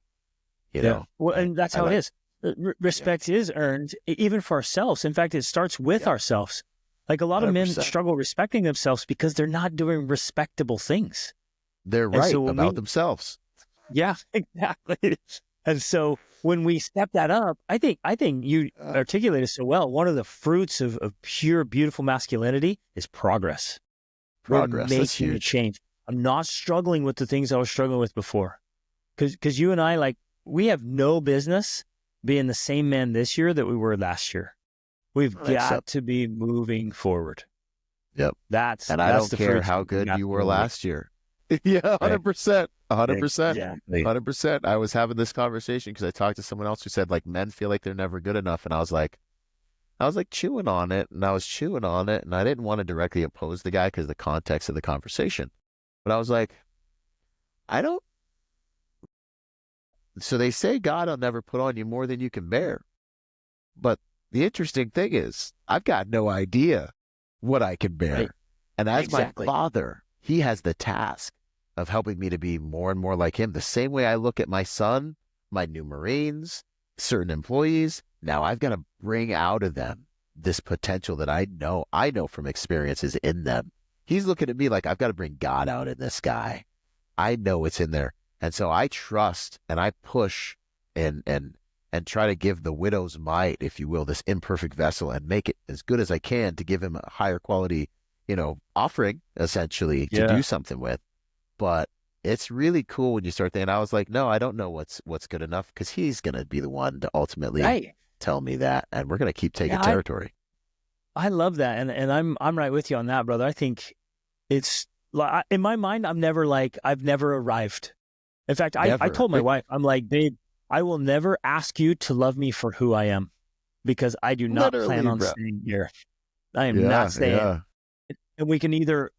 Speaker 1: Yeah. Well,
Speaker 2: and
Speaker 1: and that's
Speaker 2: I
Speaker 1: how it
Speaker 2: like,
Speaker 1: is.
Speaker 2: yeah,
Speaker 1: Respect is earned even for ourselves. In fact, it starts with
Speaker 2: yeah,
Speaker 1: ourselves. Like a lot of men
Speaker 2: 100%.
Speaker 1: struggle respecting themselves because they're not doing respectable things.
Speaker 2: They're
Speaker 1: And
Speaker 2: right
Speaker 1: so when
Speaker 2: about
Speaker 1: we,
Speaker 2: themselves.
Speaker 1: yeah, exactly. And so when we step that up, I think you
Speaker 2: Uh,
Speaker 1: articulated so well. One of the fruits of pure, beautiful masculinity is progress. We're
Speaker 2: Progress, that's
Speaker 1: making a
Speaker 2: huge.
Speaker 1: change. I'm not struggling with the things I was struggling with before. Because you and I, like, we have no business being the same man this year that we were last year. We've
Speaker 2: I think so.
Speaker 1: got to be moving forward.
Speaker 2: Yep.
Speaker 1: That's
Speaker 2: And I
Speaker 1: that's
Speaker 2: don't
Speaker 1: the
Speaker 2: care
Speaker 1: fruits
Speaker 2: how
Speaker 1: of
Speaker 2: good you were
Speaker 1: masculinity,
Speaker 2: last year. Yeah,
Speaker 1: right?
Speaker 2: 100%. 100%.
Speaker 1: Exactly.
Speaker 2: 100%. I was having this conversation because I talked to someone else who said like men feel like they're never good enough. And I was like chewing on it and I was chewing on it and I didn't want to directly oppose the guy because of the context of the conversation. But I was like, I don't. So they say God will never put on you more than you can bear. But the interesting thing is, I've got no idea what I can
Speaker 1: Right.
Speaker 2: bear. And as my
Speaker 1: Exactly.
Speaker 2: father, he has the task of helping me to be more and more like him. The same way I look at my son, my new Marines, certain employees, now I've got to bring out of them this potential that I know from experiences in them. He's looking at me like I've got to bring God out in this guy. I know it's in there. And so I trust and I push and try to give the widow's mite, if you will, this imperfect vessel and make it as good as I can to give him a higher quality, offering essentially to
Speaker 1: Yeah.
Speaker 2: do something with. But it's really cool when you start thinking, I was like, no, I don't know what's good enough because he's going to be the one to ultimately
Speaker 1: Right.
Speaker 2: tell me that. And we're going to keep taking
Speaker 1: Yeah.
Speaker 2: territory.
Speaker 1: I love that, and I'm right with you on that, brother. I think it's like in my mind, I've never arrived. In fact, I
Speaker 2: Never.
Speaker 1: told my wife, I'm like, babe, I will never ask you to love me for who I am because I do not plan
Speaker 2: Literally,
Speaker 1: on
Speaker 2: bro.
Speaker 1: staying here. I am not
Speaker 2: Yeah,
Speaker 1: staying.
Speaker 2: yeah.
Speaker 1: And we can either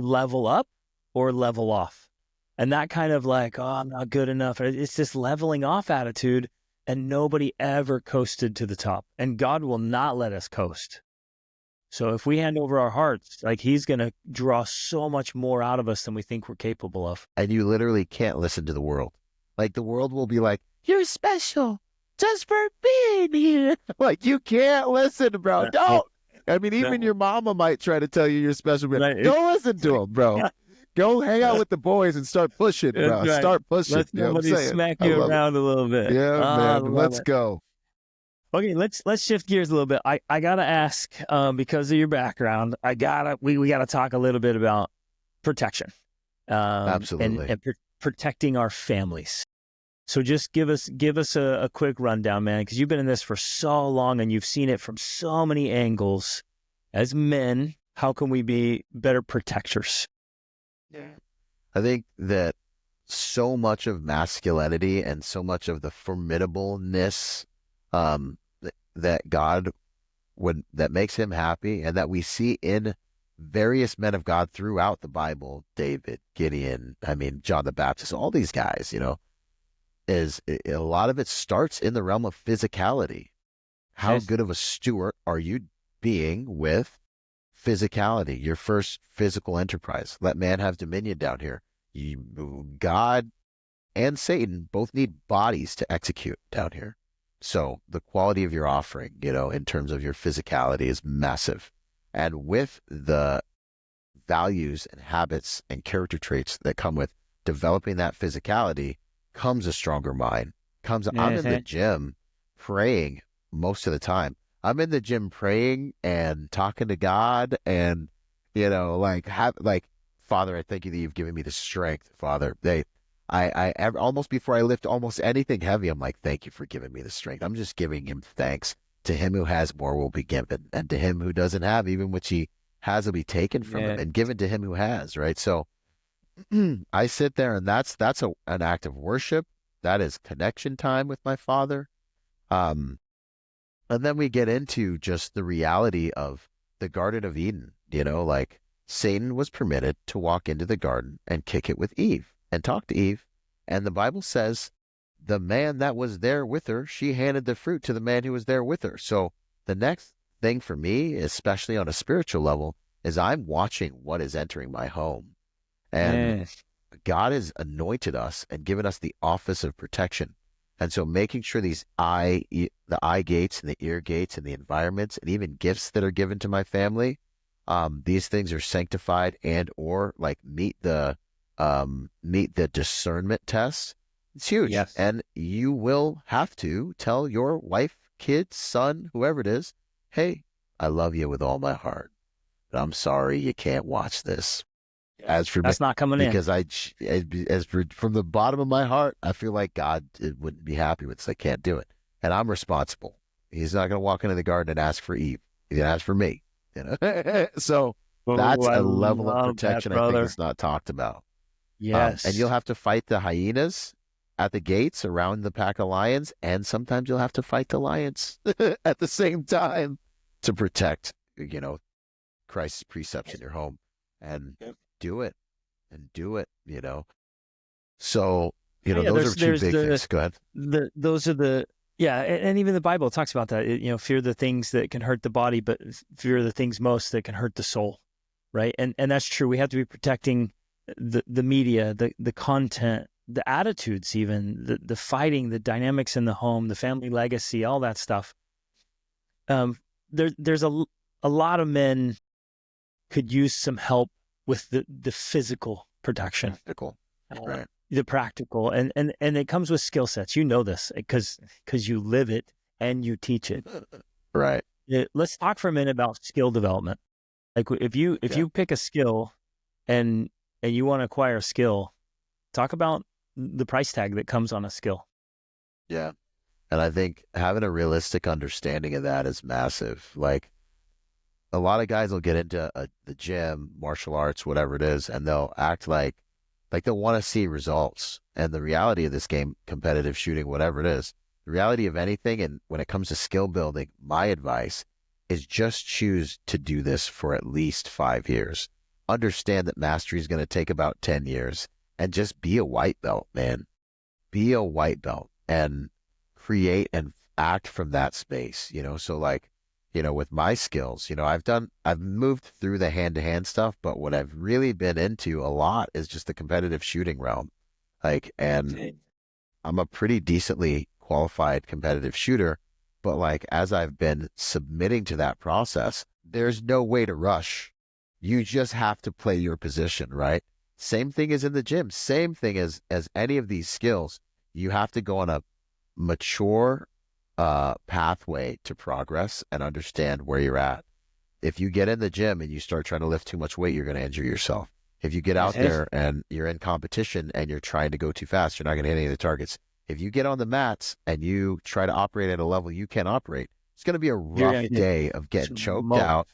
Speaker 1: level up or level off. And that kind of like, oh, I'm not good enough. It's this leveling off attitude, and nobody ever coasted to the top. And God will not let us coast. So if we hand over our hearts, like he's going to draw so much more out of us than we think we're capable of.
Speaker 2: And you literally can't listen to the world. Like the world will be like, you're special just for being here. Like you can't listen, bro.
Speaker 1: Right.
Speaker 2: Don't. I mean, even
Speaker 1: No,
Speaker 2: your mama might try to tell you you're special. But
Speaker 1: right.
Speaker 2: don't listen to them, bro. Go hang out with the boys and start pushing,
Speaker 1: That's
Speaker 2: bro.
Speaker 1: right.
Speaker 2: Start pushing.
Speaker 1: Let
Speaker 2: You know what I'm
Speaker 1: somebody
Speaker 2: saying?
Speaker 1: smack
Speaker 2: I
Speaker 1: you
Speaker 2: love it.
Speaker 1: around a little bit.
Speaker 2: Yeah,
Speaker 1: I
Speaker 2: man.
Speaker 1: love
Speaker 2: Let's
Speaker 1: it.
Speaker 2: go.
Speaker 1: Okay, let's shift gears a little bit. I gotta ask, because of your background, we gotta talk a little bit about protection, and
Speaker 2: Absolutely.
Speaker 1: protecting our families. So just give us a quick rundown, man, because you've been in this for so long and you've seen it from so many angles. As men, how can we be better protectors?
Speaker 2: Yeah. I think that so much of masculinity and so much of the formidableness that God that makes him happy and that we see in various men of God throughout the Bible, David, Gideon, I mean, John the Baptist, all these guys, is a lot of it starts in the realm of physicality. How
Speaker 1: Yes.
Speaker 2: good of a steward are you being with physicality, your first physical enterprise? Let man have dominion down here. God and Satan both need bodies to execute down here. So the quality of your offering, in terms of your physicality is massive. And with the values and habits and character traits that come with developing that physicality comes a stronger mind. I'm in the
Speaker 1: Mhm.
Speaker 2: gym praying most of the time. I'm in the gym praying and talking to God and, Father, I thank you that you've given me the strength, Father. Almost before I lift almost anything heavy, I'm like, thank you for giving me the strength. I'm just giving him thanks. To him who has more will be given, and to him who doesn't have, even which he has will be taken from him
Speaker 1: Yeah.
Speaker 2: and given to him who has, right? So I sit there and that's an act of worship. That is connection time with my father. Um, and then we get into just the reality of the Garden of Eden Like Satan was permitted to walk into the garden and kick it with Eve and talk to Eve. And the Bible says the man that was there with her, she handed the fruit to the man who was there with her. So the next thing for me, especially on a spiritual level, is I'm watching what is entering my home. And
Speaker 1: Yes.
Speaker 2: God has anointed us and given us the office of protection. And so making sure the eye gates and the ear gates and the environments and even gifts that are given to my family, these things are sanctified and or like meet the discernment test. It's huge.
Speaker 1: Yes.
Speaker 2: And you will have to tell your wife, kid, son, whoever it is, hey, I love you with all my heart, but I'm sorry you can't watch this. As for me,
Speaker 1: That's not coming in.
Speaker 2: because from the bottom of my heart, I feel like God wouldn't be happy with this. I can't do it. And I'm responsible. He's not going to walk into the garden and ask for Eve. He's going to ask for me. So
Speaker 1: Oh,
Speaker 2: that's
Speaker 1: I
Speaker 2: a level of
Speaker 1: love that,
Speaker 2: protection I think
Speaker 1: brother.
Speaker 2: that's not talked about. And
Speaker 1: Yes.
Speaker 2: you'll have to fight the hyenas at the gates around the pack of lions, and sometimes you'll have to fight the lions at the same time to protect, Christ's precepts in your home. And
Speaker 1: Yep.
Speaker 2: do it and do it. So,
Speaker 1: Oh, yeah,
Speaker 2: those are two
Speaker 1: there's
Speaker 2: big things. Go ahead.
Speaker 1: those are the yeah, and even the Bible talks about that. Fear the things that can hurt the body, but fear the things most that can hurt the soul, right? And that's true. We have to be protecting the media, the content, the attitudes, even the fighting, the dynamics in the home, the family legacy, all that stuff. There's a lot of men could use some help with the physical protection.
Speaker 2: Practical. Right.
Speaker 1: The practical, and it comes with skill sets. You know this because you live it and you teach it.
Speaker 2: Right.
Speaker 1: Let's talk for a minute about skill development. Like if you pick a skill and you want to acquire a skill, talk about the price tag that comes on a skill.
Speaker 2: Yeah. And I think having a realistic understanding of that is massive. Like a lot of guys will get into the gym, martial arts, whatever it is, and they'll act like they'll want to see results. And the reality of this game, competitive shooting, whatever it is, the reality of anything, and when it comes to skill building, my advice is just choose to do this for at least 5 years. Understand that mastery is going to take about 10 years, and just be a white belt, man. Be a white belt and create and act from that space, So with my skills, I've moved through the hand-to-hand stuff, but what I've really been into a lot is just the competitive shooting realm. And I'm a pretty decently qualified competitive shooter, but as I've been submitting to that process, there's no way to rush. You just have to play your position, right? Same thing as in the gym, same thing as any of these skills. You have to go on a mature pathway to progress and understand where you're at. If you get in the gym and you start trying to lift too much weight, you're going to injure yourself. If you get out there and you're in competition and you're trying to go too fast, you're not going to hit any of the targets. If you get on the mats and you try to operate at a level you can't operate, it's going to be a rough day of getting choked out.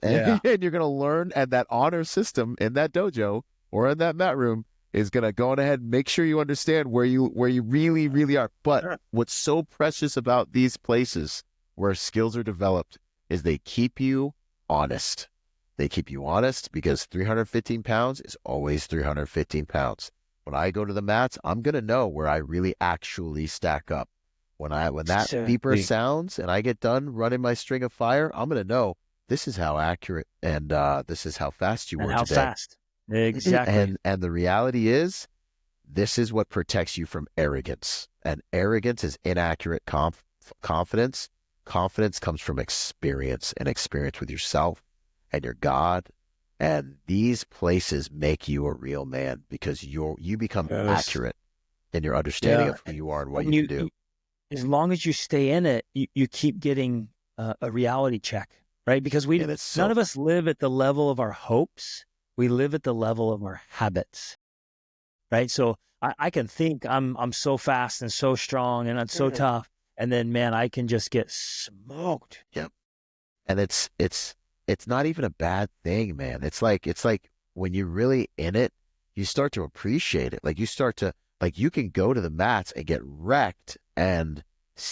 Speaker 2: And, and you're going to learn, and that honor system in that dojo or in that mat room is going to go on ahead and make sure you understand where you really, really are. But what's so precious about these places where skills are developed is they keep you honest. They keep you honest because 315 pounds is always 315 pounds. When I go to the mats, I'm going to know where I really actually stack up. When that beeper sounds and I get done running my string of fire, I'm going to know this is how accurate and this is how fast you were
Speaker 1: how
Speaker 2: today.
Speaker 1: Fast. Exactly.
Speaker 2: And the reality is, this is what protects you from arrogance. And arrogance is inaccurate confidence. Confidence comes from experience, and experience with yourself and your God. And these places make you a real man because you become accurate in your understanding of who you are and what you can do.
Speaker 1: As long as you stay in it, you keep getting a reality check, right? Because none of us live at the level of our hopes. We live at the level of our habits, right? So I can think I'm so fast and so strong and I'm so tough, and then man, I can just get smoked.
Speaker 2: Yep. And it's not even a bad thing, man. It's like when you're really in it, you start to appreciate it. You can go to the mats and get wrecked, and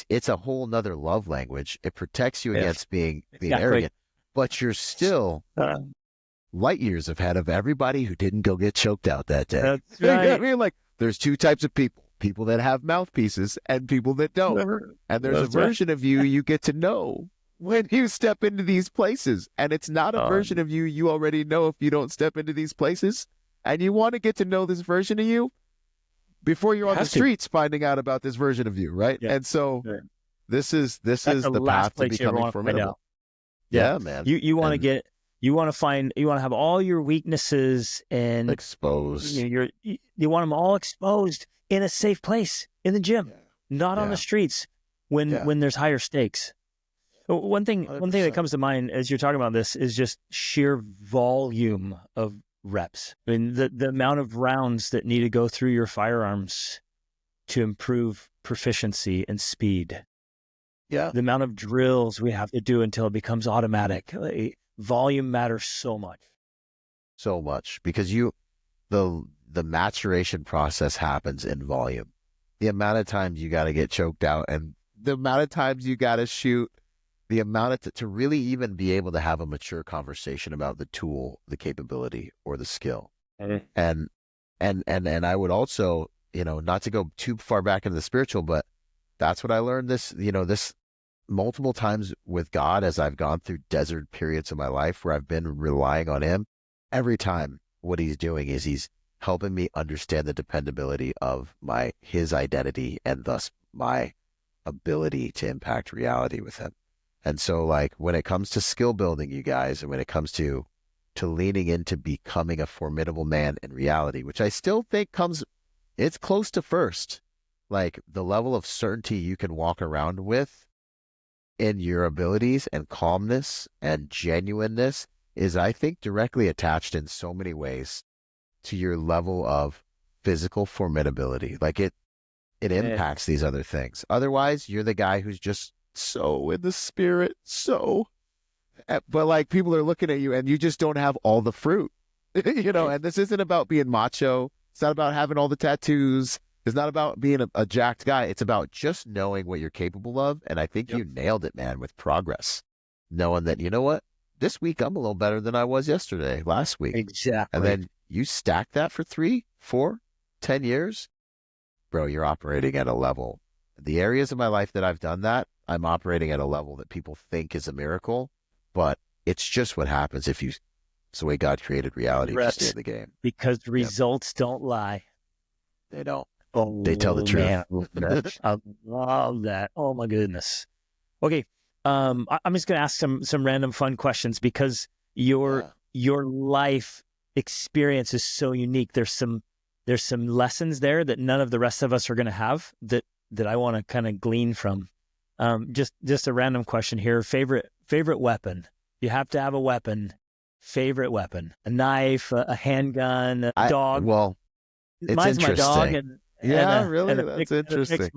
Speaker 2: it's a whole nother love language. It protects you against being arrogant, but you're still light years ahead of everybody who didn't go get choked out that day.
Speaker 1: That's
Speaker 2: You know what I
Speaker 1: right.
Speaker 2: mean? Like, there's two types of people that have mouthpieces and people that don't. And there's a
Speaker 1: That's right.
Speaker 2: version of you get to know when you step into these places. And it's not a version of you already know if you don't step into these places. And you want to get to know this version of you before you're on the streets finding out about this version of you, right?
Speaker 1: Yeah.
Speaker 2: And so
Speaker 1: Yeah.
Speaker 2: this is
Speaker 1: That's
Speaker 2: the path to becoming formidable. Yeah, man.
Speaker 1: You want to you want to have all your weaknesses and
Speaker 2: exposed.
Speaker 1: You want them all exposed in a safe place, in the gym, not on the streets when there's higher stakes. One thing that comes to mind as you're talking about this is just sheer volume of reps. I mean, the amount of rounds that need to go through your firearms to improve proficiency and speed.
Speaker 2: Yeah.
Speaker 1: The amount of drills we have to do until it becomes automatic. Volume matters so much.
Speaker 2: So much, because the maturation process happens in volume. The amount of times you got to get choked out and the amount of times you got to shoot, the amount of to really even be able to have a mature conversation about the tool, the capability, or the skill. And I would also, not to go too far back into the spiritual, but that's what I learned this multiple times with God as I've gone through desert periods of my life where I've been relying on him. Every time what he's doing is he's helping me understand the dependability of his identity and thus my ability to impact reality with him. And so, like, when it comes to skill building, you guys, and when it comes to leaning into becoming a formidable man in reality, which I still think it's close to first, like the level of certainty you can walk around with in your abilities and calmness and genuineness is, I think, directly attached in so many ways to your level of physical formidability. Like it impacts these other things. Otherwise, you're the guy who's just so in the spirit, but like people are looking at you and you just don't have all the fruit, and this isn't about being macho. It's not about having all the tattoos. It's not about being a jacked guy. It's about just knowing what you're capable of. And I think you nailed it, man, with progress. Knowing that, you know what, this week I'm a little better than I was yesterday, last week.
Speaker 1: Exactly.
Speaker 2: And then you stack that for 3, 4, 10 years, bro, you're operating at a level. The areas of my life that I've done that, I'm operating at a level that people think is a miracle, but it's just what happens it's the way God created reality to stay in the game.
Speaker 1: Because results don't lie.
Speaker 2: They don't. They tell the truth.
Speaker 1: Man, I love that. Oh my goodness. Okay. I'm just going to ask some random fun questions because your life experience is so unique. There's some lessons there that none of the rest of us are going to have that I want to kind of glean from. Just a random question here. Favorite weapon? You have to have a weapon. Favorite weapon? A knife, a handgun, a dog?
Speaker 2: Well, it's
Speaker 1: mine's
Speaker 2: interesting.
Speaker 1: My dog
Speaker 2: really? That's interesting.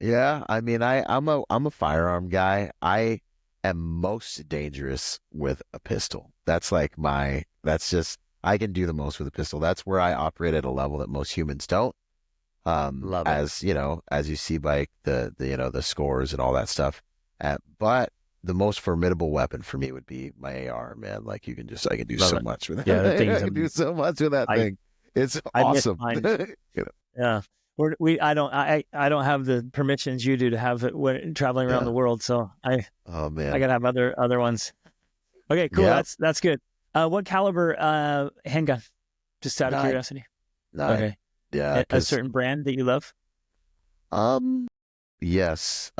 Speaker 2: Yeah, I mean, I'm a firearm guy. I am most dangerous with a pistol. That's like I can do the most with a pistol. That's where I operate at a level that most humans don't.
Speaker 1: Love
Speaker 2: as
Speaker 1: it.
Speaker 2: As you see by the scores and all that stuff. But the most formidable weapon for me would be my AR, man. Like I can do so much with it.
Speaker 1: Yeah,
Speaker 2: I can do so much with that thing. It's awesome.
Speaker 1: Yeah. I don't have the permissions you do to have it when traveling around the world. So I gotta have other ones. Okay, cool.
Speaker 2: Yeah.
Speaker 1: That's good. What caliber handgun? Just out of curiosity. Okay.
Speaker 2: Yeah.
Speaker 1: A certain brand that you love?
Speaker 2: Yes.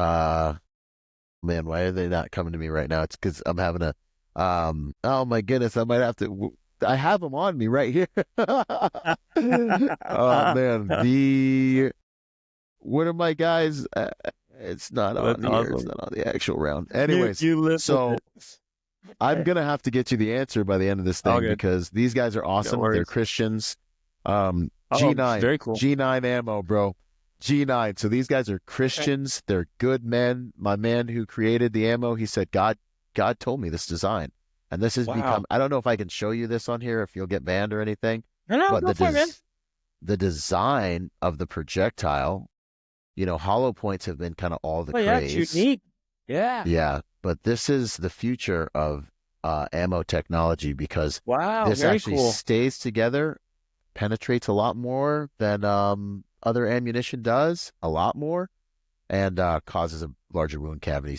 Speaker 2: Man, why are they not coming to me right now? It's because I'm having a oh my goodness, I might have to. I have them on me right here. Oh man, what are my guys? It's not on here. It's not on the actual round. Anyways, so I'm gonna have to get you the answer by the end of this thing because these guys are awesome. They're Christians. G9,
Speaker 1: very cool.
Speaker 2: G9 ammo, bro. G9. So these guys are Christians. They're good men. My man who created the ammo, he said, God told me this design. And this has become, I don't know if I can show you this on here, if you'll get banned or anything.
Speaker 1: No,
Speaker 2: but the design of the projectile, hollow points have been kind of all the craze.
Speaker 1: Yeah, it's unique. Yeah.
Speaker 2: Yeah. But this is the future of ammo technology, because
Speaker 1: Wow,
Speaker 2: this
Speaker 1: very
Speaker 2: actually
Speaker 1: cool.
Speaker 2: stays together, penetrates a lot more than other ammunition does, a lot more, and causes a larger wound cavity.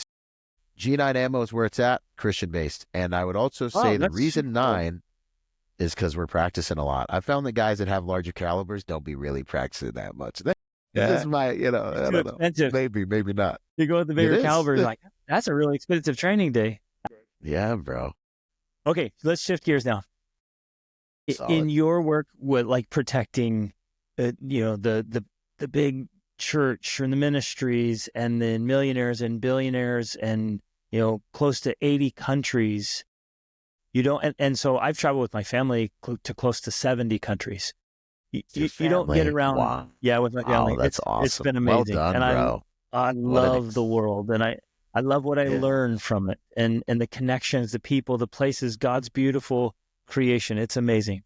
Speaker 2: G9 ammo is where it's at, Christian based. And I would also
Speaker 1: Oh,
Speaker 2: say the
Speaker 1: that's
Speaker 2: reason
Speaker 1: super cool.
Speaker 2: 9 is because we're practicing a lot. I found that guys that have larger calibers don't be really practicing that much. That's
Speaker 1: Yeah,
Speaker 2: just my,
Speaker 1: it's
Speaker 2: I
Speaker 1: too
Speaker 2: don't know.
Speaker 1: expensive.
Speaker 2: Maybe, maybe not.
Speaker 1: You go with the
Speaker 2: It
Speaker 1: bigger
Speaker 2: is.
Speaker 1: caliber, like that's a really expensive training day.
Speaker 2: Yeah, bro.
Speaker 1: Okay, let's shift gears now. In
Speaker 2: Solid.
Speaker 1: your work with like protecting, the big church and the ministries and the millionaires and billionaires and close to 80 countries. You don't, and so I've traveled with my family to close to 70 countries.
Speaker 2: It's your
Speaker 1: You don't get
Speaker 2: family.
Speaker 1: around,
Speaker 2: Wow.
Speaker 1: yeah, with my
Speaker 2: Wow,
Speaker 1: family.
Speaker 2: that's
Speaker 1: It's
Speaker 2: awesome.
Speaker 1: been
Speaker 2: Well
Speaker 1: amazing,
Speaker 2: done,
Speaker 1: and
Speaker 2: bro.
Speaker 1: I
Speaker 2: What an
Speaker 1: love the world, and I love what I
Speaker 2: yeah.
Speaker 1: learn from it, and the connections, the people, the places, God's beautiful creation. It's amazing.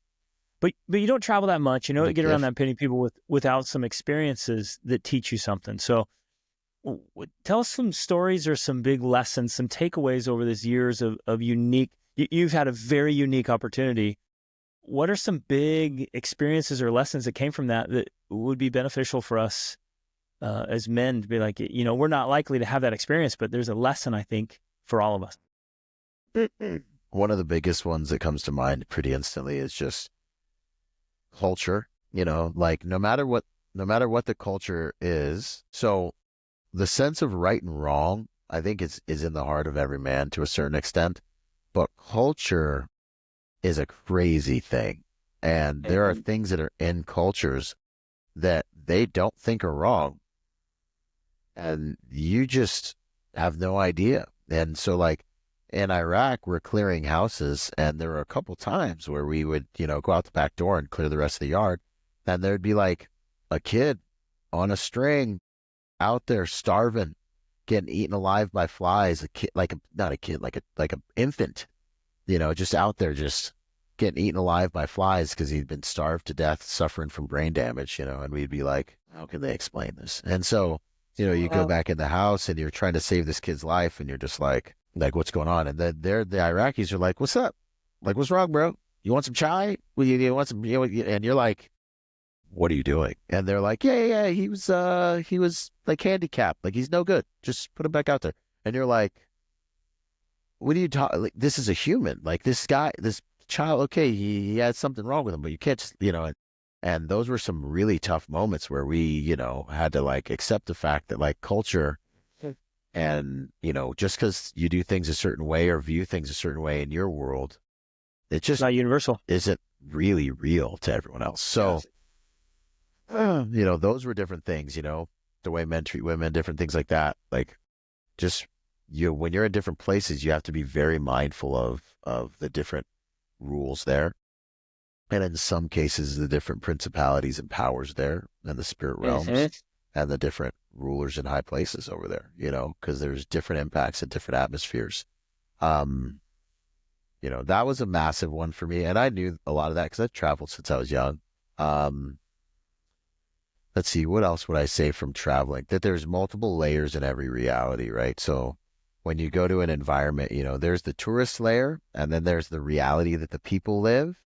Speaker 1: But you don't travel that much. You
Speaker 2: What
Speaker 1: don't
Speaker 2: a
Speaker 1: get around
Speaker 2: gift.
Speaker 1: that many people without some experiences that teach you something. So tell us some stories or some big lessons, some takeaways over these years of unique. You've had a very unique opportunity. What are some big experiences or lessons that came from that would be beneficial for us as men to be like, we're not likely to have that experience, but there's a lesson, I think, for all of us.
Speaker 2: One of the biggest ones that comes to mind pretty instantly is just culture. Like no matter what the culture is. So the sense of right and wrong, I think is in the heart of every man to a certain extent. But culture is a crazy thing. And there are
Speaker 1: Mhm.
Speaker 2: things that are in cultures that they don't think are wrong. And you just have no idea. And so, like in Iraq, we're clearing houses, and there were a couple times where we would, go out the back door and clear the rest of the yard. And there'd be like a kid on a string out there starving, getting eaten alive by flies. A kid, not a kid, like a infant, just out there, just getting eaten alive by flies because he'd been starved to death, suffering from brain damage, and we'd be like, how can they explain this? And so, you go back in the house and you're trying to save this kid's life and you're just like, what's going on? And then the Iraqis are like, what's up? Like, what's wrong, bro? You want some chai? Well, you want some, and you're like, what are you doing? And they're like, yeah, he was like handicapped. Like, he's no good. Just put him back out there. And you're like, what are you talking? Like, this is a human. Like this child. Okay, he had something wrong with him, but you can't just, and those were some really tough moments where we, had to like accept the fact that like culture and, just because you do things a certain way or view things a certain way in your world, it
Speaker 1: It's
Speaker 2: just
Speaker 1: not universal.
Speaker 2: isn't really real to everyone else. So, those were different things, the way men treat women, different things like that. Like, just when you're in different places, you have to be very mindful of the different rules there, and in some cases, the different principalities and powers there, and the spirit realms,
Speaker 1: Hmm.
Speaker 2: and the different rulers in high places over there. Because there's different impacts and different atmospheres. Um, that was a massive one for me, and I knew a lot of that because I've traveled since I was young. Um, let's see, what else would I say from traveling? That there's multiple layers in every reality, right? So when you go to an environment, there's the tourist layer, and then there's the reality that the people live.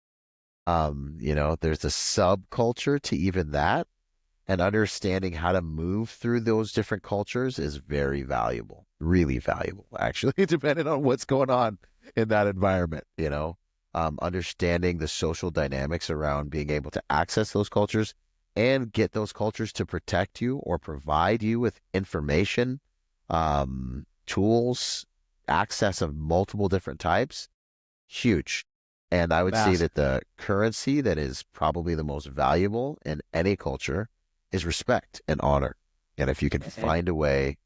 Speaker 2: There's the subculture to even that, and understanding how to move through those different cultures is very valuable, really valuable, actually, depending on what's going on in that environment, understanding the social dynamics around being able to access those cultures and get those cultures to protect you or provide you with information, tools, access of multiple different types, huge. And I would say
Speaker 1: Massive.
Speaker 2: that the currency that is probably the most valuable in any culture is respect and honor. And if you can
Speaker 1: Mhm.
Speaker 2: find a way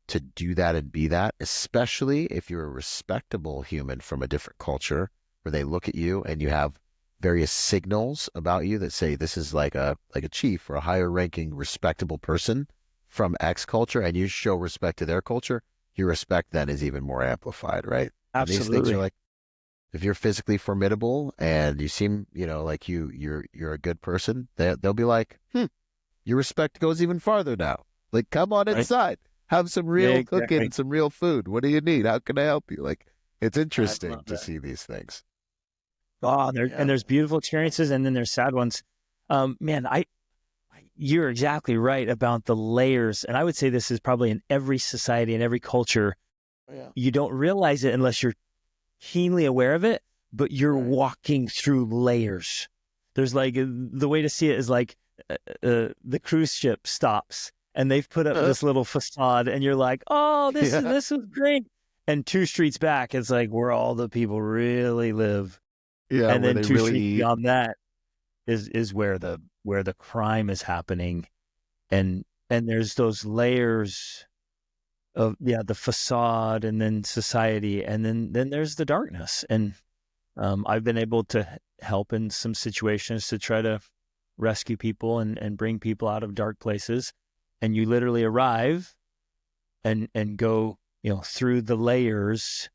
Speaker 2: to do that and be that, especially if you're a respectable human from a different culture where they look at you and you have various signals about you that say this is like a chief or a higher ranking respectable person from X culture, and you show respect to their culture, your respect then is even more amplified, right? And these things are
Speaker 1: Absolutely.
Speaker 2: like, if you're physically formidable and you seem, like you're a good person, they'll be like, your respect goes even farther now. Like, come on
Speaker 1: Right.
Speaker 2: inside, have some
Speaker 1: Yeah,
Speaker 2: real cooking
Speaker 1: exactly.
Speaker 2: and some real food. What do you need? How can I help you? Like, It's
Speaker 1: I
Speaker 2: interesting
Speaker 1: love
Speaker 2: to
Speaker 1: that.
Speaker 2: see these things.
Speaker 1: Oh,
Speaker 2: Yeah.
Speaker 1: there's beautiful experiences, and then there's sad ones. Man, you're exactly right about the layers, and I would say this is probably in every society and every culture.
Speaker 2: Yeah.
Speaker 1: You don't realize it unless you're keenly aware of it, but you're
Speaker 2: Right.
Speaker 1: walking through layers. There's like the way to see it is like the cruise ship stops and they've put up this little facade, and you're like, oh,
Speaker 2: Yeah.
Speaker 1: this is great. And 2 streets back, it's like where all the people really live.
Speaker 2: Yeah,
Speaker 1: And
Speaker 2: where
Speaker 1: then
Speaker 2: they
Speaker 1: two
Speaker 2: really
Speaker 1: streets
Speaker 2: eat.
Speaker 1: beyond that is where the crime is happening. And there's those layers of the facade, and then society, and then there's the darkness. And I've been able to help in some situations to try to rescue people and bring people out of dark places. And you literally arrive and go, through the layers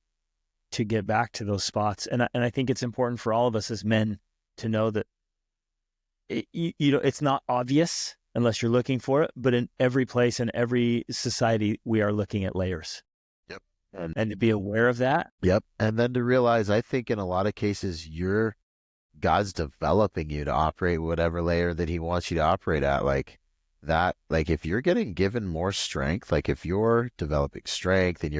Speaker 1: to get back to those spots. And I think it's important for all of us as men to know that it's not obvious unless you're looking for it, but in every place, in every society, we are looking at layers.
Speaker 2: Yep.
Speaker 1: And to be aware of that.
Speaker 2: Yep. And then to realize, I think in a lot of cases, God's developing you to operate whatever layer that he wants you to operate at. Like that, like if you're getting given more strength, like if you're developing strength and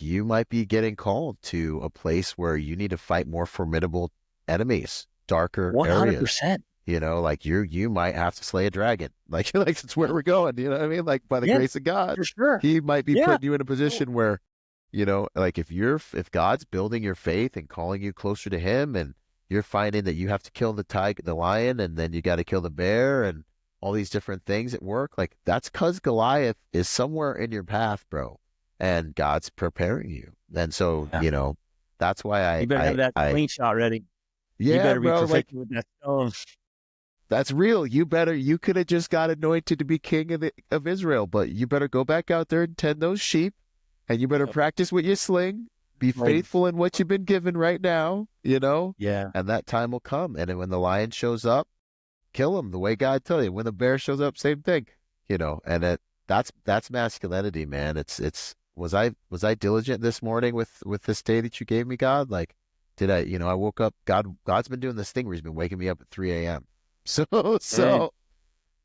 Speaker 2: you might be getting called to a place where you need to fight more formidable enemies, darker areas.
Speaker 1: 100%.
Speaker 2: Like you might have to slay a dragon. Like that's where we're going. You know what I mean? Like by the
Speaker 1: Yeah,
Speaker 2: grace of God,
Speaker 1: for sure.
Speaker 2: he might be
Speaker 1: Yeah.
Speaker 2: putting you in a position where, like if God's building your faith and calling you closer to him, and you're finding that you have to kill the lion, and then you got to kill the bear and all these different things at work, like that's because Goliath is somewhere in your path, bro. And God's preparing you. And so, that's why
Speaker 1: You better have that slingshot ready. You
Speaker 2: yeah,
Speaker 1: better be
Speaker 2: bro, like
Speaker 1: perfected with that stone.
Speaker 2: that's real. You could have just got anointed to be king of Israel, but you better go back out there and tend those sheep, and you better practice with your sling. Be faithful in what you've been given right now,
Speaker 1: Yeah.
Speaker 2: and that time will come. And then when the lion shows up, kill him the way God tells you. When the bear shows up, same thing, and that's masculinity, man. Was I diligent this morning with this day that you gave me, God? Like, did I, I woke up, God's been doing this thing where he's been waking me up at 3 a.m. So,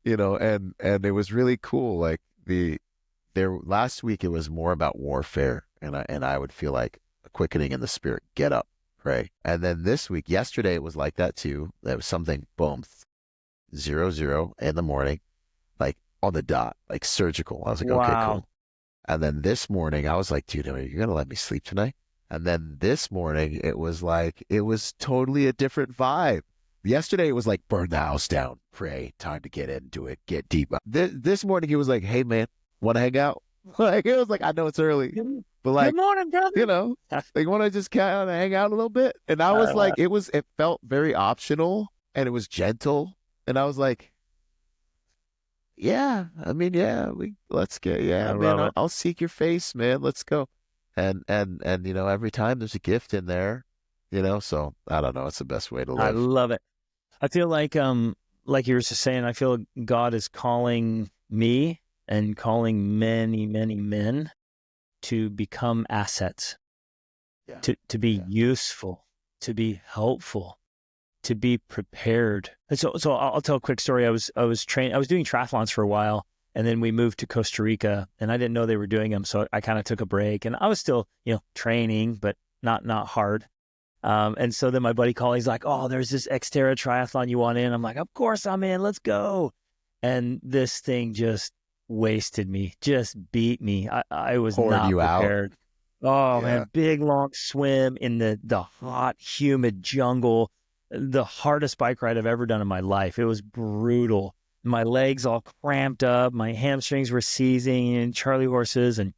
Speaker 2: and it was really cool. Like last week, it was more about warfare, and I would feel like a quickening in the spirit, get up, pray. And then this week, yesterday, it was like that too. There was something, boom, 00 in the morning, like on the dot, like surgical. I was like, okay, cool. And then this morning, I was like, dude, are you going to let me sleep tonight? And then this morning, it was totally a different vibe. Yesterday, it was like, burn the house down, pray, time to get into it, get deep. This morning, he was like, hey, man, want to hang out? Like, it was like, I know it's early, but like,
Speaker 1: good morning, brother.
Speaker 2: Like, want to just kind of hang out a little bit? And I was like, it felt very optional, and it was gentle. And I was like, yeah, I mean, yeah, let's get, man, I'll seek your face, man. Let's go. And every time there's a gift in there, so I don't know. It's the best way to live.
Speaker 1: I love it. I feel like you were just saying, I feel God is calling me and calling many, many men to become assets, to be useful, to be helpful, to be prepared. And so I'll tell a quick story. I was doing triathlons for a while, and then we moved to Costa Rica, and I didn't know they were doing them. So I kind of took a break, and I was still, training, but not hard. And so then my buddy called, he's like, oh, there's this Xterra triathlon you want in? I'm like, of course I'm in, let's go. And this thing just wasted me, just beat me. I was not prepared. Oh man, big long swim in the hot, humid jungle, the hardest bike ride I've ever done in my life. It was brutal. My legs all cramped up, my hamstrings were seizing in Charlie horses, and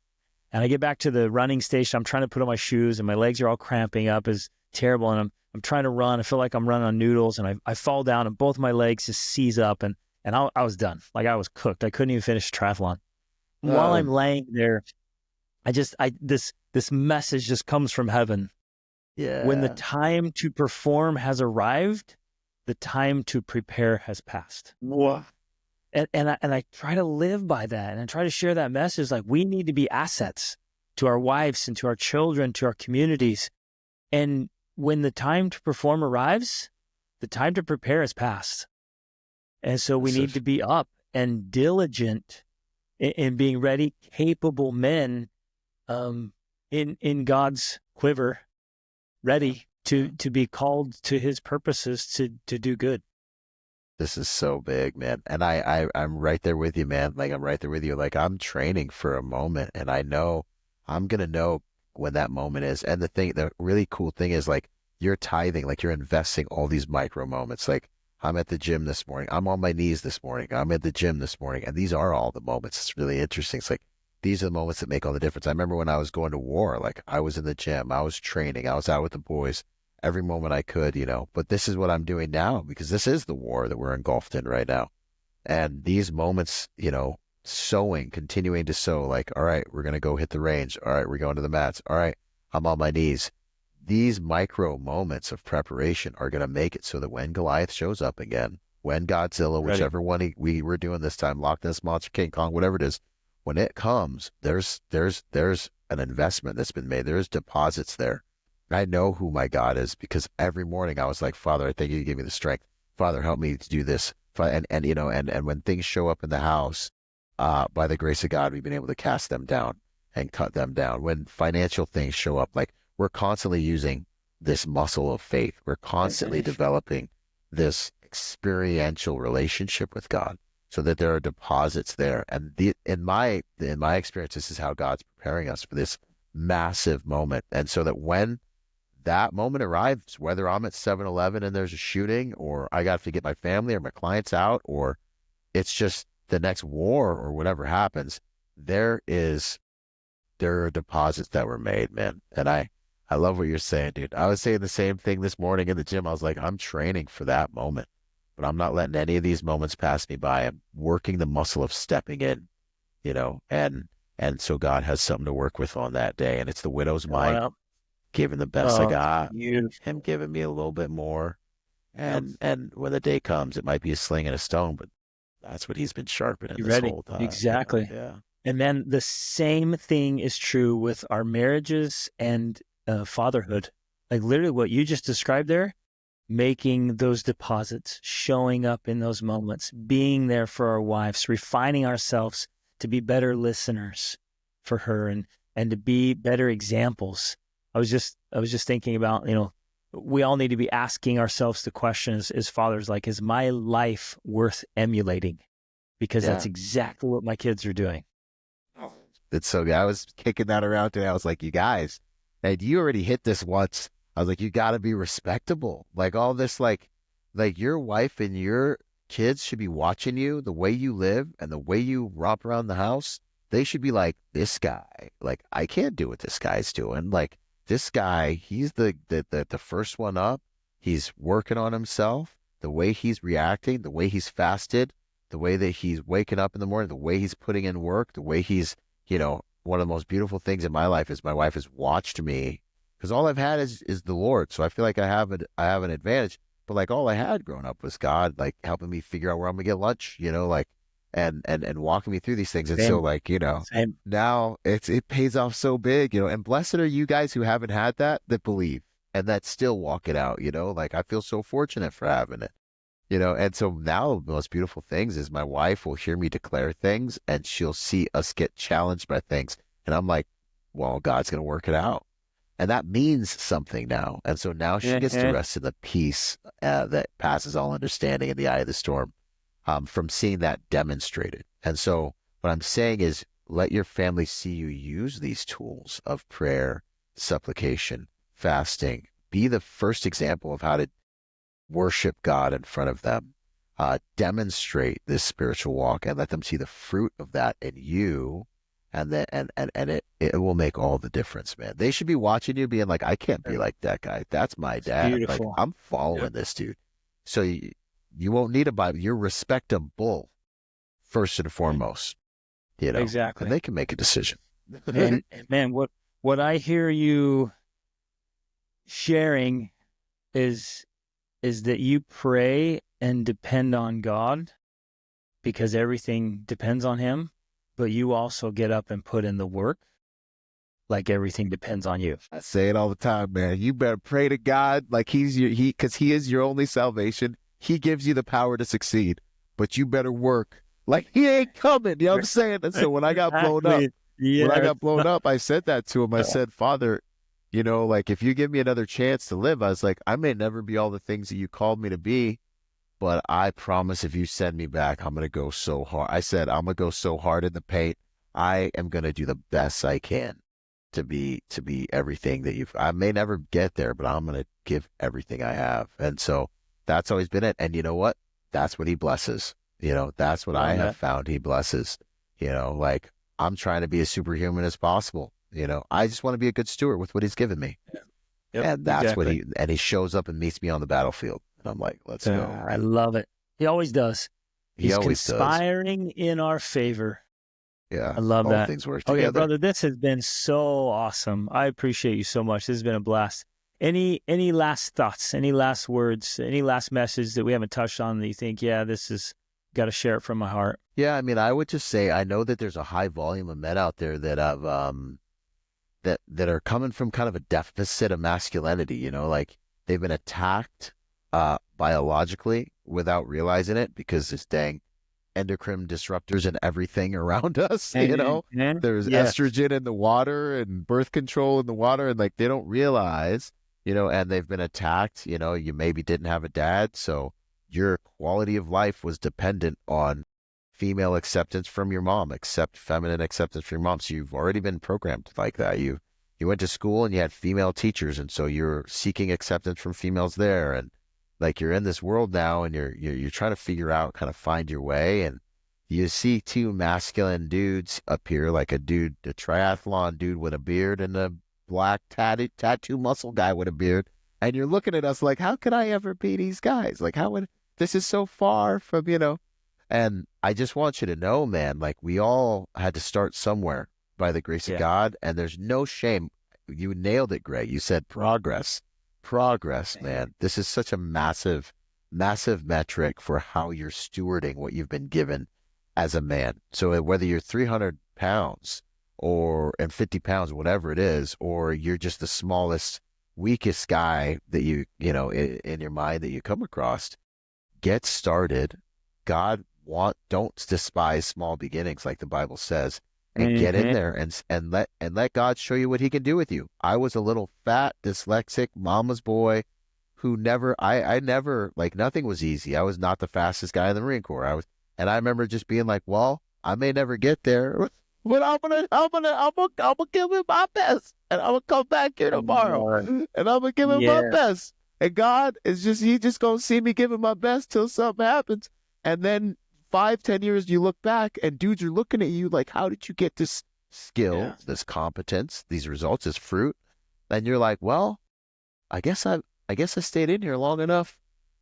Speaker 1: I get back to the running station. I'm trying to put on my shoes, and my legs are all cramping up. It's terrible, and I'm trying to run. I feel like I'm running on noodles, and I fall down, and both my legs just seize up, and I was done. Like, I was cooked. I couldn't even finish the triathlon. While I'm laying there, this message just comes from heaven.
Speaker 2: Yeah.
Speaker 1: When the time to perform has arrived, the time to prepare has passed.
Speaker 2: What?
Speaker 1: And I try to live by that, and I try to share that message. Like, we need to be assets to our wives and to our children, to our communities. And when the time to perform arrives, the time to prepare has passed. And so we need to be up and diligent in being ready, capable men in God's quiver, ready to be called to his purposes to do good.
Speaker 2: This is so big, man. And I'm right there with you, man. Like, I'm right there with you. Like, I'm training for a moment, and I know I'm going to know when that moment is. And the really cool thing is, like, you're tithing, like you're investing all these micro moments. Like, I'm at the gym this morning. I'm on my knees this morning. I'm at the gym this morning. And these are all the moments. It's really interesting. It's like, these are the moments that make all the difference. I remember when I was going to war, like I was in the gym, I was training, I was out with the boys every moment I could, but this is what I'm doing now because this is the war that we're engulfed in right now. And these moments, sowing, continuing to sow, like, all right, we're going to go hit the range. All right, we're going to the mats. All right, I'm on my knees. These micro moments of preparation are going to make it so that when Goliath shows up again, when Godzilla, whichever one we were doing this time, Loch Ness Monster, King Kong, whatever it is, when it comes, there's an investment that's been made. There's deposits there. I know who my God is because every morning I was like, Father, I thank you give me the strength. Father, help me to do this. And when things show up in the house, by the grace of God, we've been able to cast them down and cut them down. When financial things show up, like we're constantly using this muscle of faith. We're constantly developing this experiential relationship with God so that there are deposits there. And in my experience, this is how God's preparing us for this massive moment. And so that when that moment arrives, whether I'm at 7-Eleven and there's a shooting, or I got to get my family or my clients out, or it's just the next war or whatever happens, there are deposits that were made, man. And I love what you're saying, dude. I was saying the same thing this morning in the gym. I was like, I'm training for that moment, but I'm not letting any of these moments pass me by. I'm working the muscle of stepping in, and so God has something to work with on that day. And it's the widow's mite, giving the best I got, him giving me a little bit more. And when the day comes, it might be a sling and a stone, but that's what he's been sharpening this whole time.
Speaker 1: Exactly.
Speaker 2: Yeah.
Speaker 1: And then the same thing is true with our marriages and fatherhood. Like literally what you just described there, making those deposits, showing up in those moments, being there for our wives, refining ourselves to be better listeners for her and to be better examples. I was just thinking about, we all need to be asking ourselves the question as fathers, like, is my life worth emulating? Because that's exactly what my kids are doing.
Speaker 2: It's so good. I was kicking that around today. I was like, you guys, and you already hit this once. I was like, you got to be respectable. Like all this, like your wife and your kids should be watching you, the way you live and the way you romp around the house. They should be like, this guy, like, I can't do what this guy's doing. Like this guy, he's the first one up. He's working on himself, the way he's reacting, the way he's fasted, the way that he's waking up in the morning, the way he's putting in work, the way he's, one of the most beautiful things in my life is my wife has watched me because all I've had is the Lord. So I feel like I have an advantage, but like all I had growing up was God, like helping me figure out where I'm gonna get lunch, like, and walking me through these things. And
Speaker 1: Same.
Speaker 2: so like, now it pays off so big, and blessed are you guys who haven't had that believe and that still walk it out, like I feel so fortunate for having it. And so now the most beautiful things is my wife will hear me declare things and she'll see us get challenged by things. And I'm like, well, God's going to work it out. And that means something now. And so now she gets to rest in the peace that passes all understanding in the eye of the storm from seeing that demonstrated. And so what I'm saying is let your family see you use these tools of prayer, supplication, fasting. Be the first example of how to worship God in front of them, demonstrate this spiritual walk and let them see the fruit of that in you. And then, and it will make all the difference, man. They should be watching you being like, I can't be like that guy. That's my dad.
Speaker 1: Beautiful.
Speaker 2: Like I'm following this dude. So you won't need a Bible. You're respectable first and foremost,
Speaker 1: Exactly.
Speaker 2: and they can make a decision.
Speaker 1: And man, what I hear you sharing is that you pray and depend on God because everything depends on him, but you also get up and put in the work. like everything depends on you.
Speaker 2: I say it all the time, man. You better pray to God like because he is your only salvation. He gives you the power to succeed, but you better work like he ain't coming. You know what I'm saying? And so when I got blown up,
Speaker 1: Exactly. Yeah.
Speaker 2: I said that to him. I said, Father, like if you give me another chance to live, I was like, I may never be all the things that you called me to be, but I promise if you send me back, I'm going to go so hard. I said, I'm going to go so hard in the paint. I am going to do the best I can to be everything that I may never get there, but I'm going to give everything I have. And so that's always been it. And you know what? That's what he blesses. That's what I have found he blesses. Like I'm trying to be as superhuman as possible. I just want to be a good steward with what he's given me.
Speaker 1: Yep,
Speaker 2: and that's
Speaker 1: exactly.
Speaker 2: he shows up and meets me on the battlefield. And I'm like, let's go.
Speaker 1: I love it. He always does.
Speaker 2: He always
Speaker 1: conspiring in our favor.
Speaker 2: Yeah.
Speaker 1: I love
Speaker 2: all
Speaker 1: that.
Speaker 2: Things work together.
Speaker 1: Okay, brother, this has been so awesome. I appreciate you so much. This has been a blast. Any last thoughts, any last words, any last message that we haven't touched on that you think, yeah, this is got to share it from my heart?
Speaker 2: Yeah, I mean, I would just say I know that there's a high volume of men out there that have that are coming from kind of a deficit of masculinity, like they've been attacked biologically without realizing it because this dang endocrine disruptors and everything around us, there's estrogen in the water and birth control in the water, and like they don't realize, and they've been attacked, you maybe didn't have a dad, so your quality of life was dependent on female acceptance from your mom, feminine acceptance from your mom. So you've already been programmed like that. You went to school and you had female teachers, and so you're seeking acceptance from females there, and like you're in this world now, and you're trying to figure out, kind of find your way, and you see two masculine dudes appear, like a triathlon dude with a beard and a black tattoo muscle guy with a beard, and you're looking at us like, how could I ever be these guys? Like, this is so far from, and I just want you to know, man, like we all had to start somewhere by the grace of God, and there's no shame. You nailed it, Greg. You said progress, man. This is such a massive metric for how you're stewarding what you've been given as a man. So whether you're 300 pounds and 50 pounds, whatever it is, or you're just the smallest, weakest guy that in your mind that you come across, get started. Don't despise small beginnings, like the Bible says, and get in there and let God show you what he can do with you. I was a little fat, dyslexic mama's boy who I never, like, nothing was easy. I was not the fastest guy in the Marine Corps. And I remember just being like, well, I may never get there, but I'm gonna give it my best, and I'm gonna come back here tomorrow, and I'm gonna give it my best. And God is he just gonna see me giving my best till something happens. And then 5-10 years, you look back and dudes are looking at you like, how did you get this skill, this competence, these results, this fruit? And you're like, well, I guess I stayed in here long enough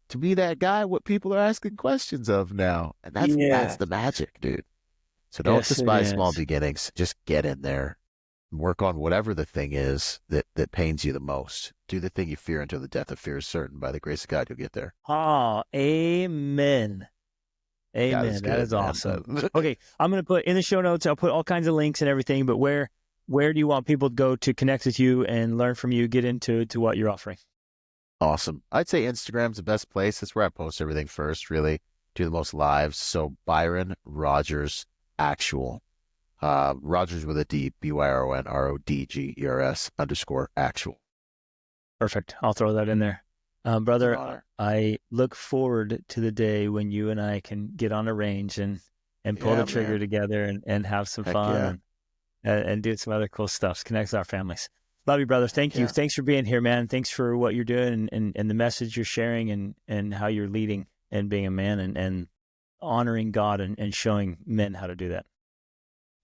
Speaker 2: to be that guy what people are asking questions of now. And that's the magic, dude. So don't despise small beginnings. Just get in there and work on whatever the thing is that pains you the most. Do the thing you fear until the death of fear is certain. By the grace of God, you'll get there.
Speaker 1: Oh, amen. Amen. That is awesome. Okay, I'm going to put in the show notes, I'll put all kinds of links and everything, but where do you want people to go to connect with you and learn from you, get into what you're offering?
Speaker 2: Awesome. I'd say Instagram's the best place. That's where I post everything first, really. Do the most lives. So Byron Rodgers Actual. Rodgers with a D, BYRON RODGERS _actual.
Speaker 1: Perfect. I'll throw that in there. Brother, I look forward to the day when you and I can get on a range and pull the trigger together and have some fun and do some other cool stuff. Connect with our families. Love you, brother. Thank you. Thanks for being here, man. Thanks for what you're doing and the message you're sharing and how you're leading and being a man and honoring God and showing men how to do that.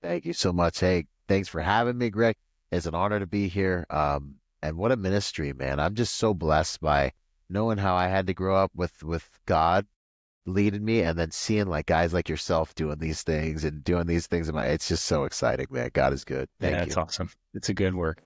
Speaker 2: Thank you so much. Hey, thanks for having me, Greg. It's an honor to be here. And what a ministry, man. I'm just so blessed by knowing how I had to grow up with God leading me, and then seeing like guys like yourself doing these things. It's just so exciting, man. God is good. Thank you.
Speaker 1: It's awesome. It's a good work.